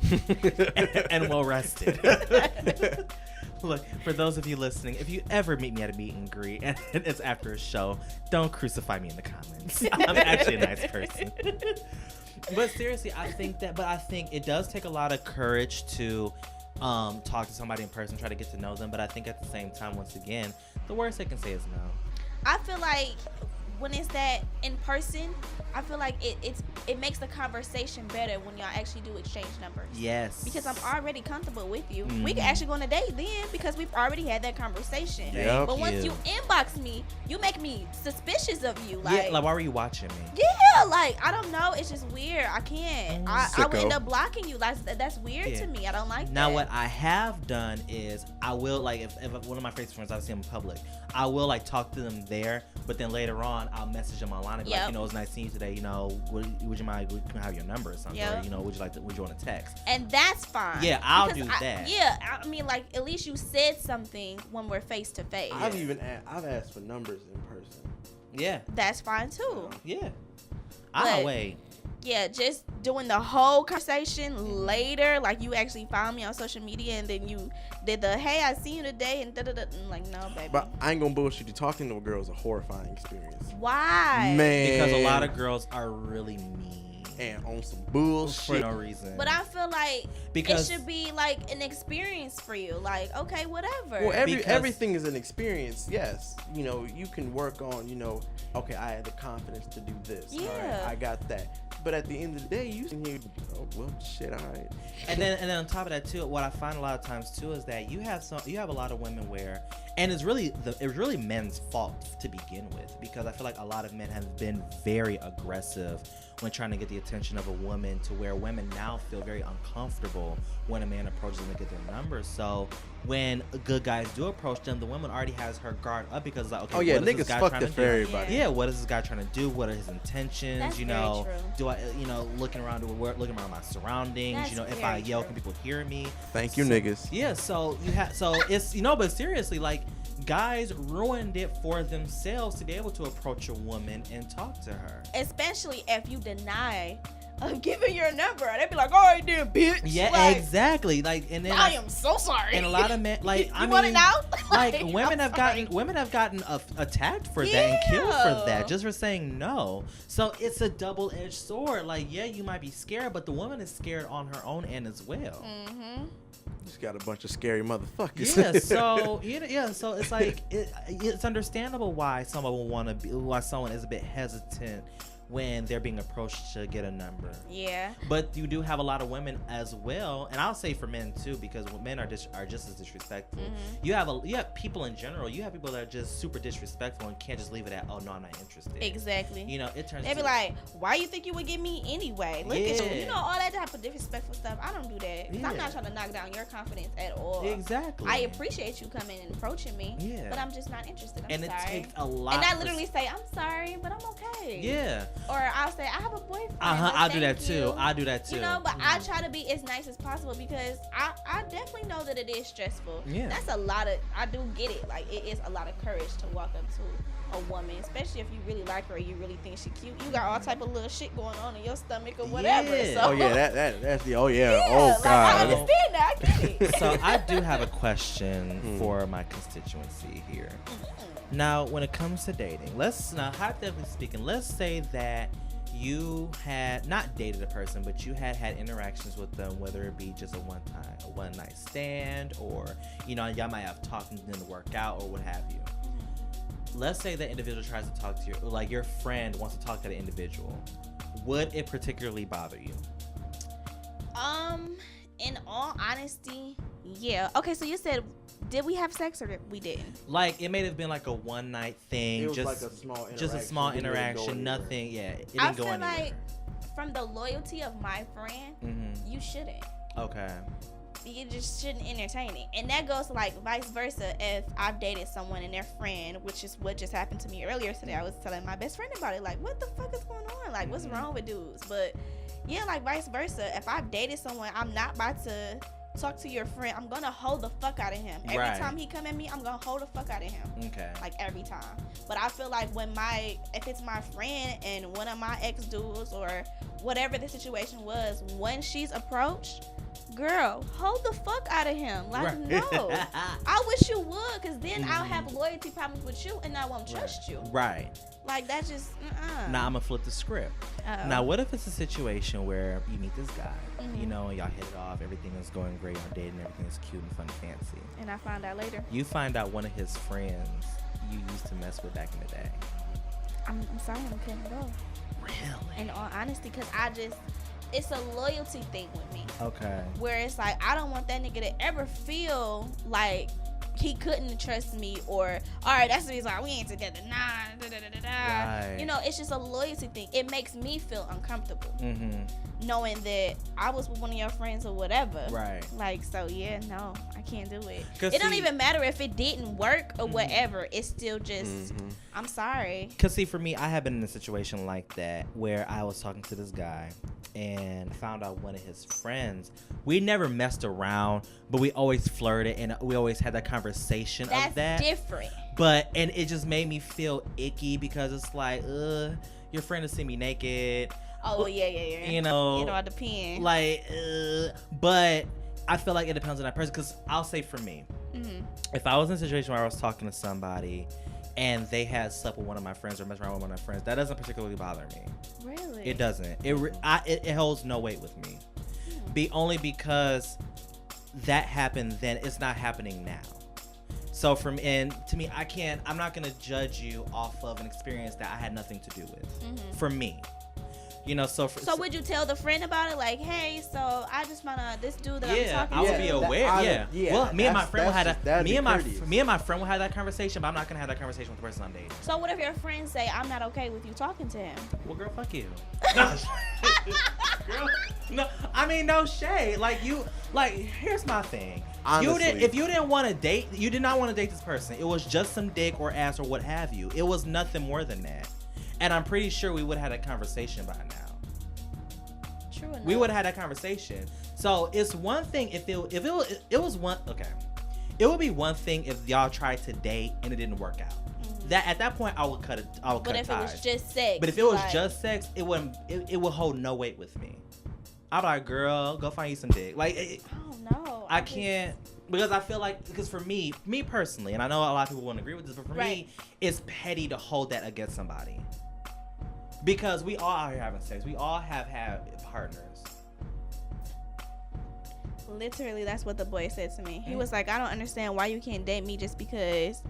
and well rested. Look, for those of you listening, if you ever meet me at a meet and greet and it's after a show, don't crucify me in the comments. I'm actually a nice person. But seriously, I think it does take a lot of courage to talk to somebody in person, try to get to know them. But I think at the same time, once again, the worst they can say is no. I feel like when it's that in person, I feel like it makes the conversation better when y'all actually do exchange numbers. Yes. Because I'm already comfortable with you. Mhm. We can actually go on a date then because we've already had that conversation. Yep. But once you. you inbox me, you make me suspicious of you. Yeah, like why were you watching me? Yeah, like I don't know. It's just weird. I can't. I would Sicko. end up blocking you. That's weird Yeah. to me. I don't like Now, that. what I have done is I will, like, if one of my Facebook friends I see them in public, I will, like, talk to them there, but then later on, I'll message them online and be Yep. like, it's nice seeing you today, would you mind, can I have your number or something, Yep. or, would you want to text? And that's fine. Yeah, I'll Because do that. Yeah, I mean, like, at least you said something when we're face to face. I've asked for numbers in person. Yeah, That's fine too. yeah. But- I'll wait. Yeah, just doing the whole conversation later, like you actually found me on social media and then you did the hey, I see you today and da-da-da. I'm like, no, baby. But I ain't gonna bullshit you. Talking to a girl is a horrifying experience. Why? Man. Because a lot of girls are really mean. And on some For bullshit. no reason. But I feel like Because- it should be like an experience for you. Like, okay, whatever. Well, Because- everything is an experience. Yes, you can work on. Okay, I had the confidence to do this. All Yeah. right, I got that. But at the end of the day, you can hear, oh well, shit, all right. And then on top of that too, what I find a lot of times too is that you have a lot of women where, and it's really men's fault to begin with, because I feel like a lot of men have been very aggressive when trying to get the attention of a woman, to where women now feel very uncomfortable when a man approaches them to get their numbers. So when good guys do approach them, the woman already has her guard up because it's like, okay, Oh yeah, what is this niggas guy fuck trying it to for do? everybody. Yeah, what is this guy trying to do? What are his intentions? That's very true. Do I, looking around my surroundings? That's If I very yell, true. can people hear me? Thank you, niggas. Yeah, so it's but seriously, like, guys ruined it for themselves to be able to approach a woman and talk to her. Especially if you deny of giving your number. They'd be like, all right, then, bitch. Yeah, like, exactly. Like, and then I am so sorry. and a lot of men, like, you I want it mean, now? like I'm women have sorry. gotten attacked for that and killed for Yeah. that just for saying no. So it's a double-edged sword. Like, yeah, you might be scared, but the woman is scared on her own end as well. Mm-hmm. Just got a bunch of scary motherfuckers. Yeah, so so it's like it's understandable why someone will want to be, why someone is a bit hesitant when they're being approached to get a number. Yeah. But you do have a lot of women as well, and I'll say for men too, because men are just as disrespectful. Mm-hmm. You have people in general. You have people that are just super disrespectful and can't just leave it at, oh no, I'm not interested. Exactly. You know, it turns. They be like, why you think you would get me anyway? Look at you. Yeah. You know, all that type of disrespectful stuff. I don't do that. 'Cause I'm Yeah. not trying to knock down your confidence at all. Exactly. I appreciate you coming and approaching me. Yeah. But I'm just not interested. I'm and sorry. it takes a lot. And I for- literally say, I'm sorry, but I'm okay. Yeah. Or I'll say, I have a boyfriend. but I'll do that thank too. you. I do that too. You know, but I try to be as nice as possible because I definitely know that it is stressful. Yeah. That's a lot of, I do get it. Like, it is a lot of courage to walk up to a woman, especially if you really like her or you really think she cute. You got all type of little shit going on in your stomach or whatever. Yeah. So, Oh yeah, that's the. Oh yeah. yeah, Oh like, I god. understand that. I get it. So I do have a question for my constituency here. Now, when it comes to dating, hypothetically speaking, let's say that you had not dated a person, but you had interactions with them, whether it be just a one night stand, or y'all might have talked and didn't work out, or what have you. Let's say that individual tries to talk to you, like your friend wants to talk to the individual. Would it particularly bother you? In all honesty, yeah. Okay, so you said, did we have sex or we didn't? Like, it may have been like a one night thing, It was just like a small interaction. just a small Didn't really go interaction, anywhere. nothing. Yeah, it didn't I go feel anywhere. like from the loyalty of my friend, Mm-hmm. you shouldn't. Okay. You just shouldn't entertain it. And that goes like vice versa. If I've dated someone and their friend, which is what just happened to me earlier today, I was telling my best friend about it. Like, what the fuck is going on? Like, what's wrong with dudes? But yeah, like vice versa. If I've dated someone, I'm not about to talk to your friend. I'm gonna hold the fuck out of him. Every Right. time he come at me, I'm gonna hold the fuck out of him. Okay. Like every time. But I feel like if it's my friend and one of my ex dudes or whatever the situation was, when she's approached, girl, hold the fuck out of him. Like, Right. no. I wish you would, because then I'll have loyalty problems with you and I won't trust you. Right. Like, that's just, Now I'm gonna flip the script. Uh-oh. Now, what if it's a situation where you meet this guy, Mhm. and y'all hit it off, everything is going great on dating, everything is cute and fun and fancy. And I find out later. You find out one of his friends you used to mess with back in the day. I'm sorry, I'm cutting it off. Really? In all honesty, because it's a loyalty thing with me. Okay. Where it's like, I don't want that nigga to ever feel like he couldn't trust me, or all right, that's the reason why we ain't together. Nah, da, da, da, da, da. Right. You know, it's just a loyalty thing. It makes me feel uncomfortable Mm-hmm. knowing that I was with one of your friends or whatever. Right. Like, so yeah, no, I can't do it. 'Cause It don't see- even matter if it didn't work or whatever. It's still just, Mhm. I'm sorry. Cause see, for me, I have been in a situation like that where I was talking to this guy and found out one of his friends. We never messed around, but we always flirted and we always had that conversation That's of that. different. And it just made me feel icky because it's like, your friend has seen me naked, Oh yeah. you know, It all depends. like, but I feel like it depends on that person. Cause I'll say for me, Mhm. if I was in a situation where I was talking to somebody and they had slept with one of my friends or messed around with one of my friends, that doesn't particularly bother me. Really? It doesn't. It holds no weight with me. Only because that happened then. It's not happening now. So to me, I'm not gonna judge you off of an experience that I had nothing to do with. Mhm. For me, So would you tell the friend about it? Like, hey, so I just found out this dude that I'm yeah, talking I would to. be that- aware. I- Yeah. yeah, Well, me and my that's- friend will that's have just- that'd be courteous. me and my friend will have that conversation, but I'm not gonna have that conversation with the person I'm dating. So what if your friends say, I'm not okay with you talking to him? Well, girl, fuck you. Girl, no, I mean, no shade. Here's my thing. Honestly. If you didn't want to date, you did not want to date this person. It was just some dick or ass or what have you. It was nothing more than that. And I'm pretty sure we would have had a conversation by now. True enough. We would have had that conversation. So it's one thing if it was one, okay. It would be one thing if y'all tried to date and it didn't work out. that at that point I would cut it. I would But cut if ties. it was just sex, But if it was like, just sex, it wouldn't. It would hold no weight with me. I'd be like, girl, go find you some dick. Like, I don't know. I can't, because I feel like, because for me personally, and I know a lot of people wouldn't agree with this, but for me, it's petty to hold that against somebody. Because we all out here having sex. We all have had partners. Literally, that's what the boy said to me. He was like, I don't understand why you can't date me just because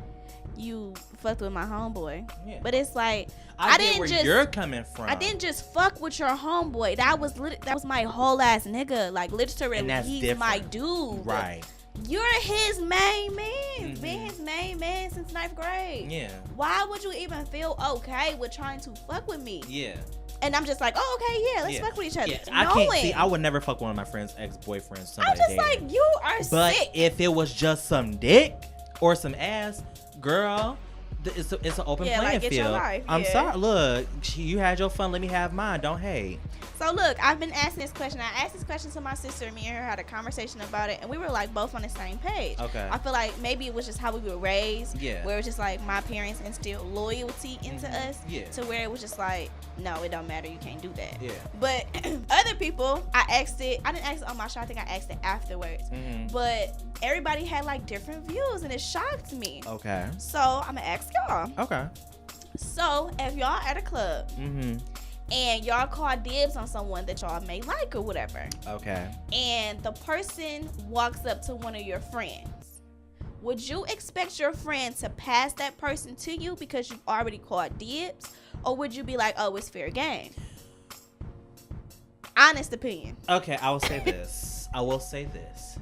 you fucked with my homeboy. Yeah. But it's like, I didn't get where just, you're coming from. I didn't just fuck with your homeboy. That was my whole ass nigga. Like, literally, And that's he's different. my dude. Right. You're his main man. Mhm. Been his main man since 9th grade. Yeah. Why would you even feel okay with trying to fuck with me? Yeah. And I'm just like, oh, okay, yeah, let's Yeah. fuck with each other. Yeah. I can't see. I would never fuck one of my friends' ex-boyfriends. I'm just like, you are But sick. if it was just some dick or some ass, girl, it's an open Yeah, like, playing get your field. life, I'm yeah. sorry. Look, you had your fun. Let me have mine. Don't hate. So look, I've been asking this question. I asked this question to my sister. Me and her had a conversation about it, and we were like both on the same page. Okay. I feel like maybe it was just how we were raised. Yeah. Where it was just like my parents instilled loyalty into Mhm. us. Yeah. To where it was just like, no, it don't matter. You can't do that. Yeah. But other people, I asked it. I didn't ask it on my show. I think I asked it afterwards. Mhm. But everybody had like different views, and it shocked me. Okay. So I'm gonna ask y'all. Okay. So if y'all at a club Mhm. and y'all call dibs on someone that y'all may like or whatever, Okay. and the person walks up to one of your friends, would you expect your friend to pass that person to you because you've already called dibs, or would you be like, oh, it's fair game? Honest opinion. Okay. I will say this. I will say this.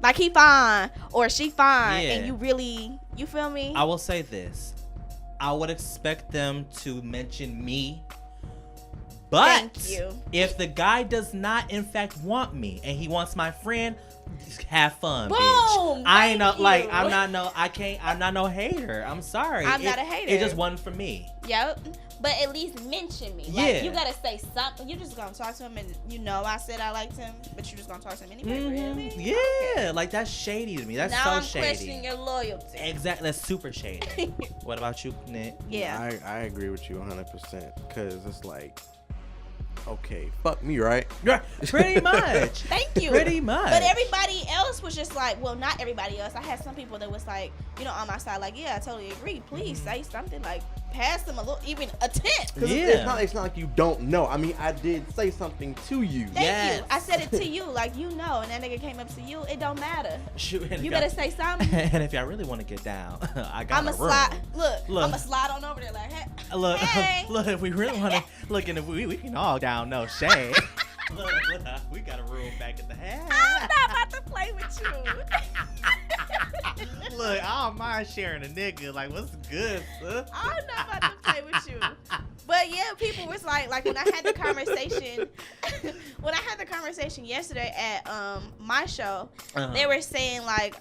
Like, he fine or she fine, Yeah. and you really, you feel me? I will say this. I would expect them to mention me. But Thank you. if the guy does not in fact want me and he wants my friend, have fun, Boom, bitch. I ain't no thank like you. I'm not no hater. I'm sorry. I'm not a hater. It just wasn't for me. Yep. But at least mention me. Like, Yeah. you gotta say something. You just gonna talk to him, and you know I said I liked him, but you just gonna talk to him anyway. Mhm. Really? Yeah, like that's shady to me. That's Now so I'm shady. questioning your loyalty. Exactly, that's super shady. What about you, Nick? Yeah. I agree with you 100% because it's like, okay, fuck me, right? Yeah, pretty much. Thank you. Pretty much. But everybody else was just like, well, not everybody else. I had some people that was like, you know, on my side, like, yeah, I totally agree. Please say something, like, pass them a little, even a tip. Because Yeah. it's not like you don't know. I mean, I did say something to you. Thank Yes. you. I said it to you, like, you know, and that nigga came up to you. It don't matter. Shoot, and if You y'all- better say something. And if y'all really want to get down, I got I'ma a room. slide. Look, Look. I'ma slide on over there, like, hey. Look, Hey. look, if we really want to look, and if we can all down, no shade. look, we got a room back at the house. I'm not about to play with you. Look, I don't mind sharing a nigga. Like, what's good, son? I'm not about to play with you. But yeah, people was like when I had the conversation, yesterday at my show, Uh-huh. they were saying like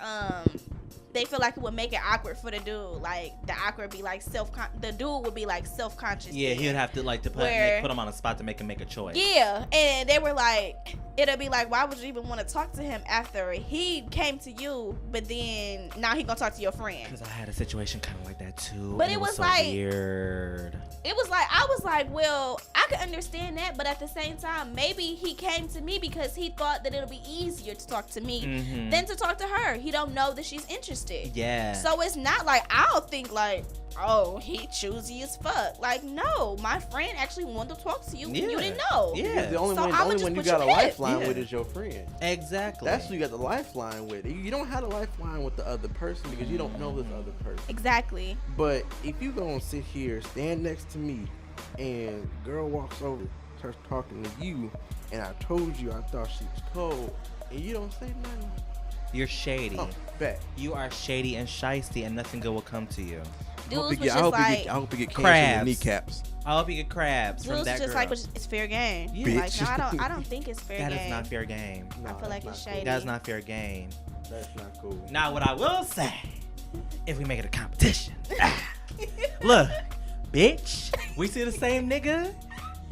they feel like it would make it awkward for the dude. Like the awkward be like the dude would be like self-conscious. Yeah, he would have to like to put him on a spot to make him make a choice. Yeah, and they were like, it'll be like, why would you even want to talk to him after he came to you, but then now he gonna talk to your friend? Because I had a situation kind of like that too. But and it was so like- weird. It was like, I was like, well, I could understand that, but at the same time, maybe he came to me because he thought that it'll be easier to talk to me Mhm. than to talk to her. He don't know that she's interested. Yeah. So it's not like, I'll think like, oh, he choosy as fuck. Like, no, my friend actually wanted to talk to you and you Yeah. didn't know. Yeah. Because the only So one, I would only just one you put got a your head. lifeline Yeah. with is your friend. Exactly. That's who you got the lifeline with. You don't have a lifeline with the other person because you don't know this other person. Exactly. But if you gonna sit here, stand next to me, and girl walks over, starts talking to you, and I told you I thought she was cold, and you don't say nothing. You're shady. Oh, bet. You are shady and shisty, and nothing good will come to you. Dudes was just like, I hope you get cancer in Crabs. the kneecaps. I hope you get crabs from dudes that just girl. like, it's fair game. Yeah. Like, no, I don't think it's fair That game. is not fair game. I feel like that's it's not shady. That's not fair game. Cool. That's not cool. Now, what I will say, if we make it a competition, look, bitch, we see the same nigga.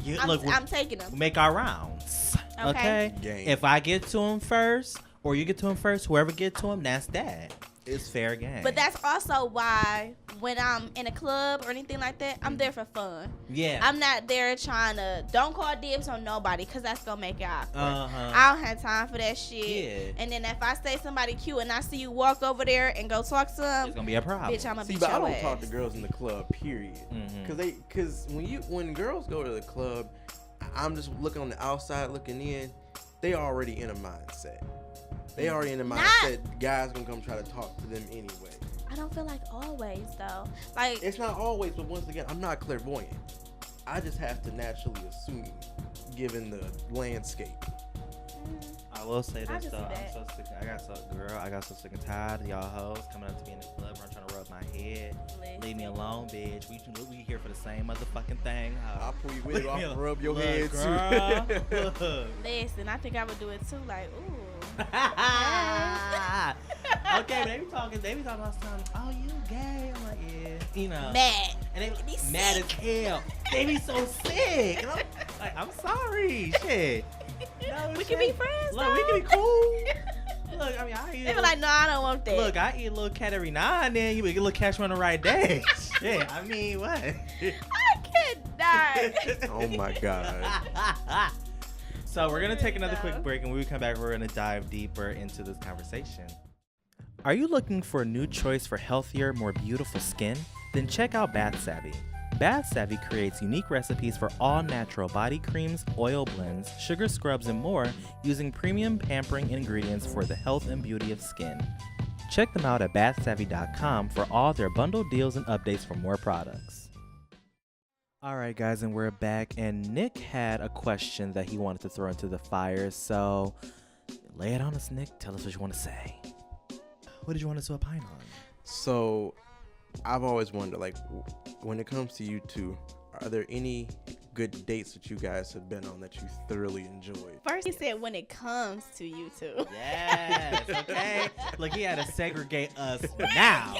You, I'm taking them. make our rounds. Okay. Okay. Game. If I get to him first, or you get to him first, whoever get to him, that's that. It's fair game. But that's also why when I'm in a club or anything like that, I'm there for fun. Yeah. I'm not there trying to, don't call dibs on nobody, because that's going to make it awkward. Uh-huh. I don't have time for that shit. Yeah. And then if I say somebody cute and I see you walk over there and go talk to them, It's going to be a problem. bitch, I'm going to beat but your I don't ass. talk to girls in the club, period. Because when girls go to the club, I'm just looking on the outside looking in, they already in a mindset. They already in a mindset guys gonna come try to talk to them anyway. I don't feel like always, though. Like, it's not always, but once again, I'm not clairvoyant. I just have to naturally assume, given the landscape. I will say I this can though, see I'm that. so sick. I got so sick and tired of y'all hoes coming up to me in the club and trying to rub my head. Leave me alone, bitch. We here for the same motherfucking thing. I'll pull your wig off and rub your Look, head girl. too. listen, I think I would do it too. Like, ooh. Okay, they be talking about something. Oh, you gay? I'm like, yeah, you know. Mad. And they be mad as sick. hell. They be so sick. And I'm like, I'm sorry, shit. No, We shit. can be friends, Look, we though. can be cool. Look, I mean, I eat. They be like, no, I don't want that. Look, I eat a little cat every now and then. You get a little catch me on the right day. Shit, I mean, what? I cannot. Oh my god. So we're gonna take another quick break, and when we come back, we're gonna dive deeper into this conversation. Are you looking for a new choice for healthier, more beautiful skin? Then check out Bath Savvy. Bath Savvy creates unique recipes for all natural body creams, oil blends, sugar scrubs, and more using premium pampering ingredients for the health and beauty of skin. Check them out at bathsavvy.com for all their bundle deals and updates for more products. All right, guys, and we're back. And Nick had a question that he wanted to throw into the fire. So lay it on us, Nick. Tell us what you want to say. What did you want us to opine on? So, I've always wondered, like, when it comes to you two, are there any good dates that you guys have been on that you thoroughly enjoyed? First, he said when it comes to you two. Yes, okay. Look, he had to segregate us now.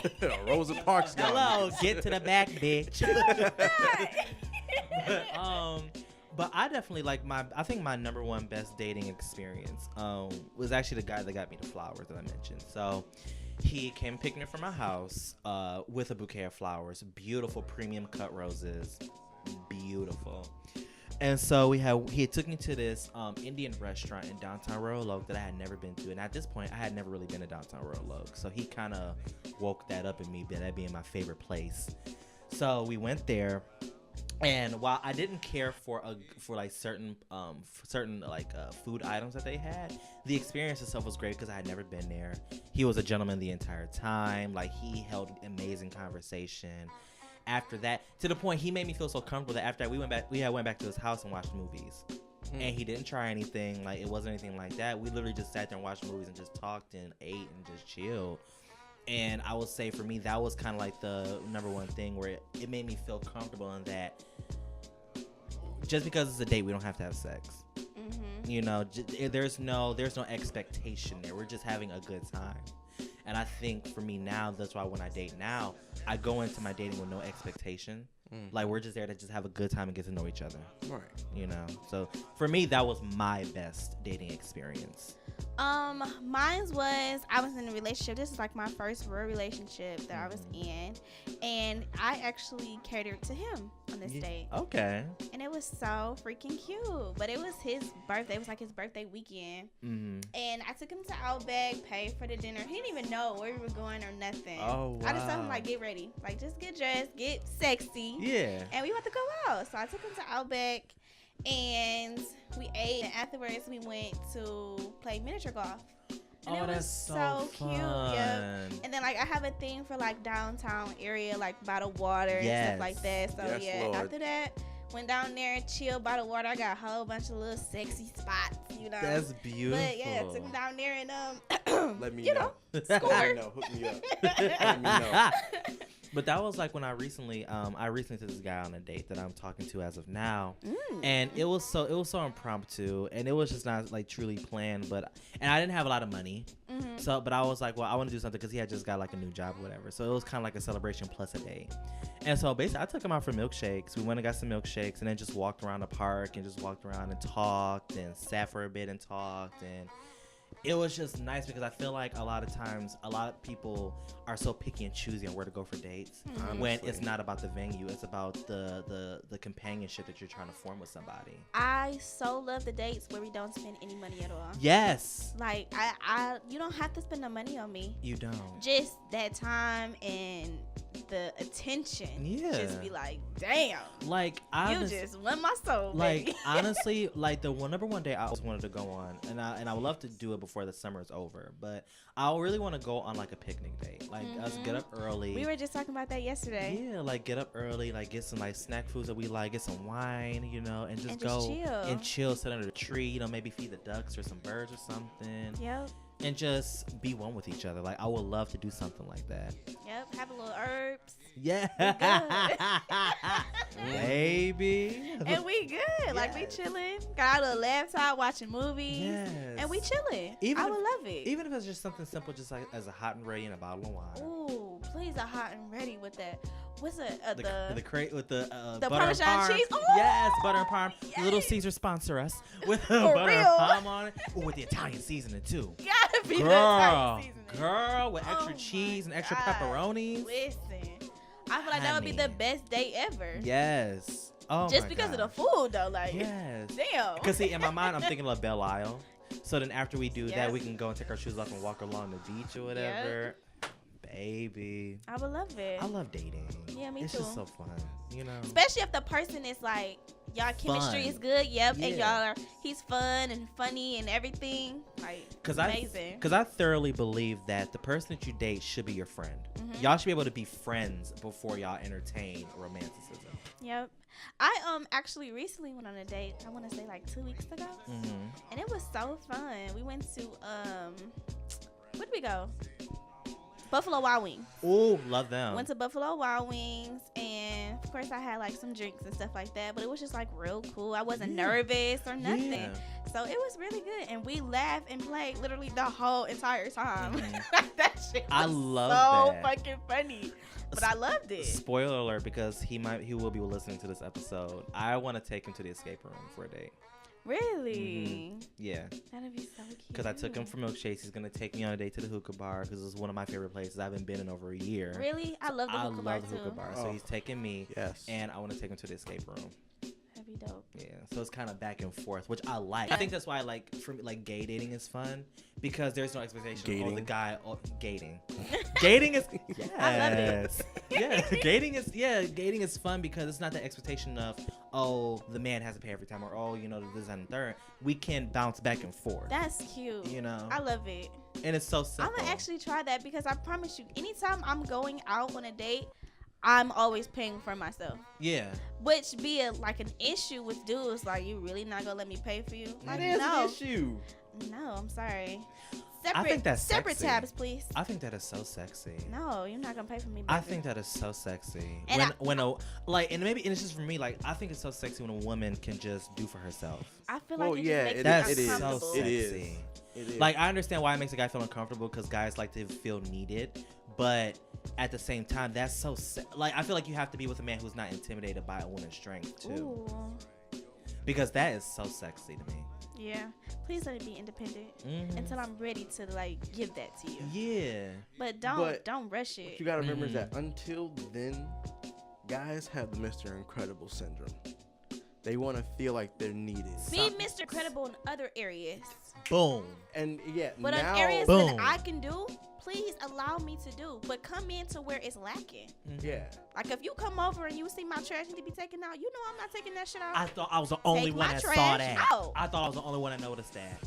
Rosa Parks. Hello, get to the back, bitch. But I definitely I think my number one best dating experience was actually the guy that got me the flowers that I mentioned. So he came picking it from my house with a bouquet of flowers, beautiful premium cut roses, beautiful. And so he took me to this Indian restaurant in downtown Royal Oak that I had never been to. And at this point, I had never really been to downtown Royal Oak. So he kind of woke that up in me, that being my favorite place. So we went there. And while I didn't care for like certain food items that they had, the experience itself was great because I had never been there. He was a gentleman the entire time. Like, he held amazing conversation. After that, to the point he made me feel so comfortable that after that we went back to his house and watched movies. And he didn't try anything. Like, it wasn't anything like that. We literally just sat there and watched movies and just talked and ate and just chilled. And I would say for me, that was kind of like the number one thing where it made me feel comfortable in that just because it's a date, we don't have to have sex. Mm-hmm. You know, there's no expectation there. We're just having a good time. And I think for me now, that's why when I date now, I go into my dating with no expectation. Like, we're just there to just have a good time and get to know each other. Right. You know? So for me, that was my best dating experience. Mine was, I was in a relationship. This is like my first real relationship that I was in, and I actually catered to him on this date. Okay. And it was so freaking cute. But it was his birthday. It was like his birthday weekend. Mm-hmm. And I took him to Outback, paid for the dinner. He didn't even know where we were going or nothing. Oh, wow. I just told him, like, get ready. Like, just get dressed, get sexy. Yeah. And we went to go out. So I took him to Outback. And we ate, and afterwards we went to play miniature golf. And it was so cute. Yeah. And then, like, I have a thing for, like, downtown area, like by the water and stuff like that. So yes, Lord. After that, went down there, chilled by the water. I got a whole bunch of little sexy spots, you know. That's beautiful. But yeah, took me down there and let me you know. Score. Let me know. Hook me up. Let me know. But that was like when I recently took this guy on a date that I'm talking to as of now, and it was so impromptu, and it was just not like truly planned. And I didn't have a lot of money, but I was like, well, I want to do something because he had just got like a new job or whatever. So it was kind of like a celebration plus a date. And so basically, I took him out for milkshakes. We went and got some milkshakes, and then just walked around the park and just walked around and talked and sat for a bit and talked and. it was just nice because I feel like a lot of times, a lot of people are so picky and choosy on where to go for dates when it's not about the venue. It's about the companionship that you're trying to form with somebody. I so love the dates where we don't spend any money at all. Yes. Like, I you don't have to spend no money on me. You don't. Just that time and the attention. Yeah. Just be like, damn. Like, You just won my soul, like, baby. honestly, like the number one day I always wanted to go on, and I would love to do it before the summer is over, but I really want to go on like a picnic date. Like, us get up early. We were just talking about that yesterday. Yeah, like get up early, like get some like snack foods that we like, get some wine, you know, and just go chill. and chill, sit under the tree, you know, maybe feed the ducks or some birds or something. Yep. And just be one with each other. Like, I would love to do something like that. Yep. Have a little herbs. Yeah. Baby. And we good. Like, we chilling. Got a laptop watching movies. Yes. And we chilling. I would love it. Even if it's just something simple, just like as a hot and ready and a bottle of wine. Ooh, please, a hot and ready with that. What's it? The crate with the the butter and Parmesan parm. cheese. Ooh, Yes, butter and parm. yes. Little Caesar sponsor us with For butter and real. parm on it. Ooh, with the Italian seasoning too. Gotta be the Girl, Italian seasoning. girl, with extra Oh cheese and my extra God. pepperonis. Listen, I feel like that would be the Honey. best date ever. Yes. Oh Just my because of the gosh. food, though. Like, Yes. damn. Because see, in my mind, I'm thinking of Belle Isle. So then after we do that, Yes. we can go and take our shoes off and walk along the beach or whatever. Baby. I would love it. I love dating. Yeah, me it's too. just so fun, you know? Especially if the person is like, y'all chemistry Fun. is good. Yep. And Yeah. he's fun and funny and everything. Like, Because amazing. I thoroughly believe that the person that you date should be your friend. Y'all should be able to be friends before y'all entertain romanticism. Yep. I actually recently went on a date. I want to say like 2 weeks ago, and it was so fun. We went to where did we go? Buffalo Wild Wings. Oh, love them. Went to Buffalo Wild Wings, and of course I had like some drinks and stuff like that. But it was just like real cool. I wasn't nervous or nothing. Yeah. So it was really good, and we laughed and played literally the whole entire time. That shit was I love so that. fucking funny. But I loved it. Spoiler alert, because he will be listening to this episode. I want to take him to the escape room for a date. Really? Yeah. That'd be so cute. Because I took him for milkshakes. He's going to take me on a date to the hookah bar because it's one of my favorite places. I haven't been in over a year. Really? I love the hookah bar the too. hookah bar. So Oh. he's taking me. Yes. And I want to take him to the escape room. That'd be dope. Yeah. So it's kind of back and forth, which I like. I think that's why for me, like, gay dating is fun because there's no expectation. Oh, the Gating. guy. Oh, gating. Gating is. Yes. I love it. Yeah. Gating is fun because it's not the expectation of, oh, the man has to pay every time, or oh, you know, this and the third. We can bounce back and forth. That's cute. You know. I love it. And it's so simple. I'm gonna actually try that because I promise you, anytime I'm going out on a date, I'm always paying for myself. Yeah. Which be like an issue with dudes. Like, you really not gonna let me pay for you? Like, That is no, an issue. no, I'm sorry. I think that's separate sexy. tabs, please. I think that is so sexy. No, you're not gonna pay for me. I baby. think that is so sexy. And And it's just for me, like, I think it's so sexy when a woman can just do for herself. I feel Well, like it yeah, just makes it me That's is. uncomfortable. so It is. sexy. It is. Like, I understand why it makes a guy feel uncomfortable because guys like to feel needed, but at the same time, that's so like, I feel like you have to be with a man who's not intimidated by a woman's strength too, Ooh. because that is so sexy to me. Yeah. Please let it be independent until I'm ready to like give that to you. Yeah. But But don't rush What it. you gotta remember is that until then, guys have the Mr. Incredible syndrome. They want to feel like they're needed. Be Mr. Credible in other areas. Boom. And yeah, But now in areas Boom. that I can do, please allow me to do. But come into where it's lacking. yeah, Like, if you come over and you see my trash need to be taken out, you know I'm not taking that shit out. I thought I was the only Take one my that saw trash that. out. I thought I was the only one that noticed that.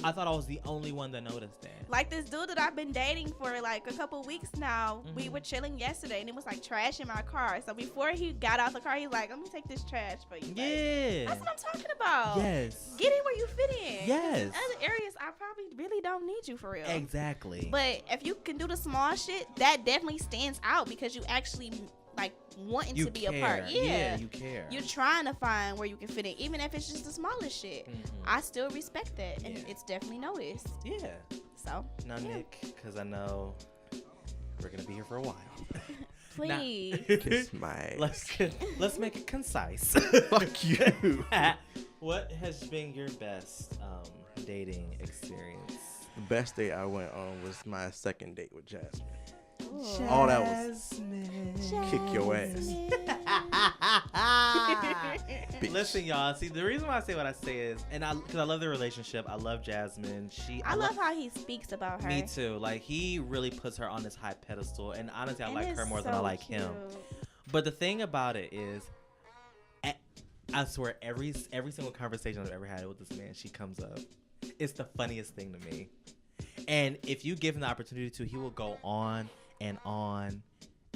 I thought I was the only one that noticed that. Like, this dude that I've been dating for like a couple weeks now, we were chilling yesterday and it was like trash in my car. So before he got out the car, he's like, let me take this trash for you. Like, Yeah. that's what I'm talking about. Yes. Get in where you fit in. Yes. In other areas, I probably really don't need you for real. Exactly. But if you can do the small shit, that definitely stands out because you actually like wanting you to be care. a part. Yeah. You care. You're trying to find where you can fit in, even if it's just the smallest shit. I still respect that, and Yeah. it's definitely noticed. Yeah. So, Now, yeah. Nick, because I know we're gonna be here for a while. Please. kiss my let's make it concise. fuck you. What has been your best dating experience? The best date I went on was my second date with Jasmine. Ooh. All that was kick your ass. Bitch. Listen, y'all. See, the reason why I say what I say is, because I love the relationship. I love Jasmine. I love how he speaks about her. Me too. Like, he really puts her on this high pedestal, and honestly, I And like it's her more than I so like him. cute. But the thing about it is, I swear, every single conversation I've ever had with this man, she comes up. It's the funniest thing to me. And if you give him the opportunity to, he will go on and on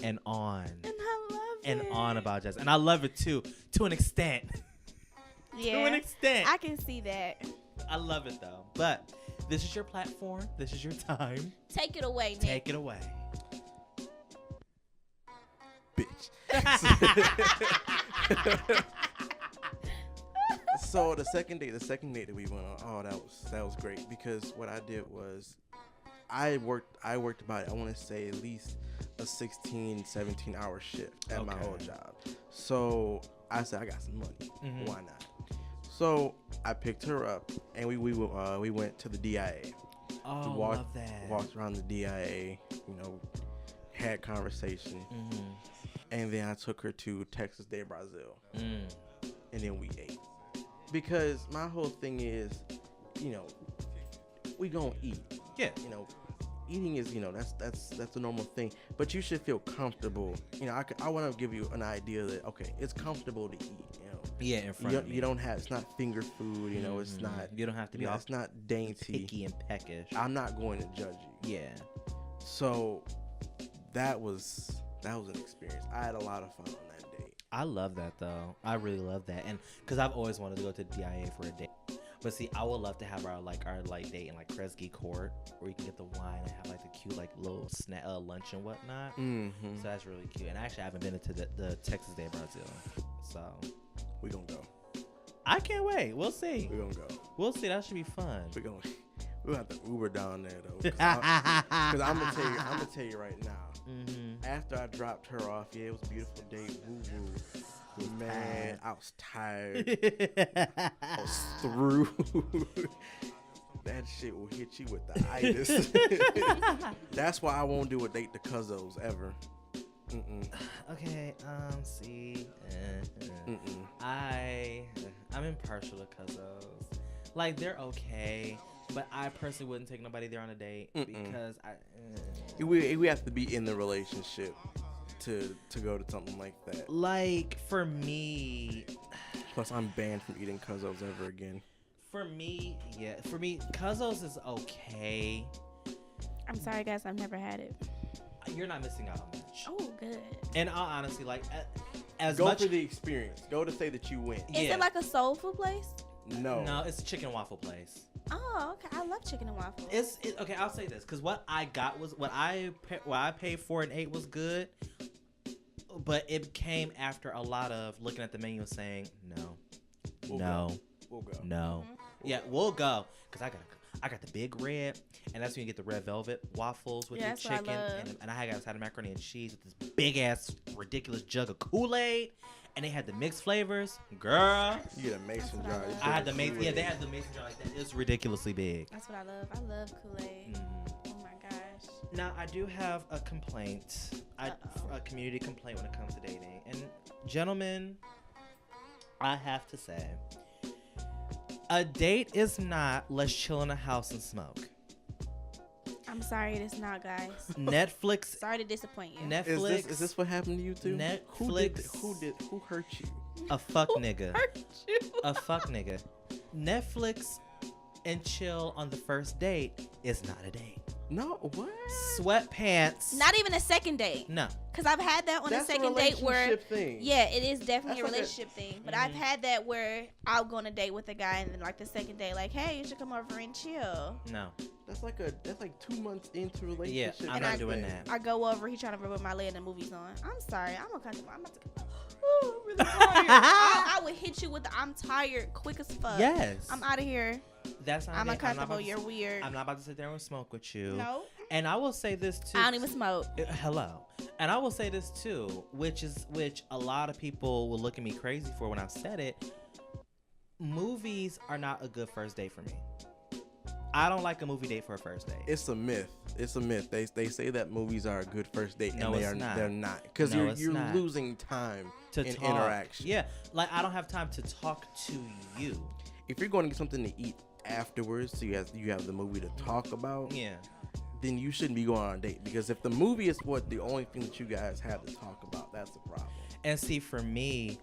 and on And I love and it. on about Jasmine. And I love it too, to an extent. Yeah, To an extent. I can see that. I love it though. But this is your platform. This is your time. Take it away, Nick. Take it away. Bitch. So the second date that we went on, that was great, because what I did was I worked about, I want to say, at least a 16-17 hour shift at my old job. So I said, I got some money. Mm-hmm. Why not? So I picked her up and we went to the DIA. Oh, We love that. Walked around the DIA, had conversation. Mm-hmm. And then I took her to Texas de Brazil. Mm. And then we ate. Because my whole thing is, we gonna eat. Yeah. Eating is, that's a normal thing. But you should feel comfortable. I want to give you an idea that, okay, it's comfortable to eat. Yeah, in front of me. You don't have, it's not finger food. It's not. You don't have to be all It's not dainty. picky and peckish. I'm not going to judge you. Yeah. So that was an experience. I had a lot of fun on that date. I love that though. I really love that, and because I've always wanted to go to DIA for a date. But see, I would love to have our date in like Kresge Court, where you can get the wine and have like the cute like little snack lunch and whatnot. Mm-hmm. So that's really cute. And actually, I haven't been to the Texas de Brazil, so We gonna go. I can't wait. We'll see. We gonna go. We'll see. That should be fun. We'll have to Uber down there though. Because I'm gonna tell you right now. Mm-hmm. After I dropped her off, it was a beautiful day. Woo woo. Man, I was tired. I was through. That shit will hit you with the itis. That's why I won't do a date to Cuzzos ever. Mm-mm. Okay. See. Mm-mm. I'm impartial to Cuzzos. Like, they're okay, but I personally wouldn't take nobody there on a date because We have to be in the relationship to go to something like that. like, for me, Plus, I'm banned from eating Cuzzos ever again. For me, Cuzzos is okay. I'm sorry, guys. I've never had it. You're not missing out on much. Oh, good. And I'll honestly, like, as Go much. for the experience. Go to say that you went. Is Yeah. it like a soul food place? No. It's a chicken waffle place. Oh, okay. I love chicken and waffles. Okay. I'll say this, because what I got was what I paid for and ate was good, but it came after a lot of looking at the menu and saying no, We'll no, go. We'll go. no. Yeah, we'll go, because I got the big red, and that's when you get the red velvet waffles with the That's what I chicken, love. and I got a side of macaroni and cheese with this big ass ridiculous jug of Kool-Aid, and they had the mixed flavors, girl. You get a mason That's what jar. I love. You I had the put mason. Yeah, Kool-Aid. they had the mason jar like that. It's ridiculously big. That's what I love. I love Kool-Aid. Mhm. Oh my gosh. Now, I do have a complaint, Uh-oh. a community complaint when it comes to dating. And gentlemen, I have to say, a date is not let's chill in a house and smoke. I'm sorry, it is not, guys. Netflix, Sorry to disappoint you. Netflix, Is this what happened to you too? Netflix. Who hurt you? a fuck nigga, Hurt you. a fuck nigga. Netflix and chill on the first date is not a date. No, what? Sweatpants. Not even a second date. No. Because I've had that on That's a second date where, relationship thing. yeah, it is definitely That's a like a- relationship thing. But I've had that where I'll go on a date with a guy and then like the second day, like, hey, you should come over and chill. No. That's like 2 months into Yeah, relationship. I'm And not I- doing that. I go over, he trying to rub my leg and the movie's on. I'm sorry, I'm uncomfortable. I'm about to. Ooh, I'm really tired. I would hit you with the I'm tired quick as fuck. Yes. I'm out of here. That's not I'm it. uncomfortable. You're weird. I'm not about to sit there and smoke with you. No, And I will say this too. I don't even smoke. Hello. And I will say this too, which a lot of people will look at me crazy for when I said it. Movies are not a good first date for me. I don't like a movie date for a first date. It's a myth. It's a myth. They say that movies are a good first date, No, and it's not. they're not, because No, it's you're not. losing time To in talk. interaction. Yeah, like I don't have time to talk to you. If you're going to get something to eat afterwards, so you have the movie to talk about, Yeah. then you shouldn't be going on a date, because if the movie is the only thing that you guys have to talk about, that's the problem. And see, for me,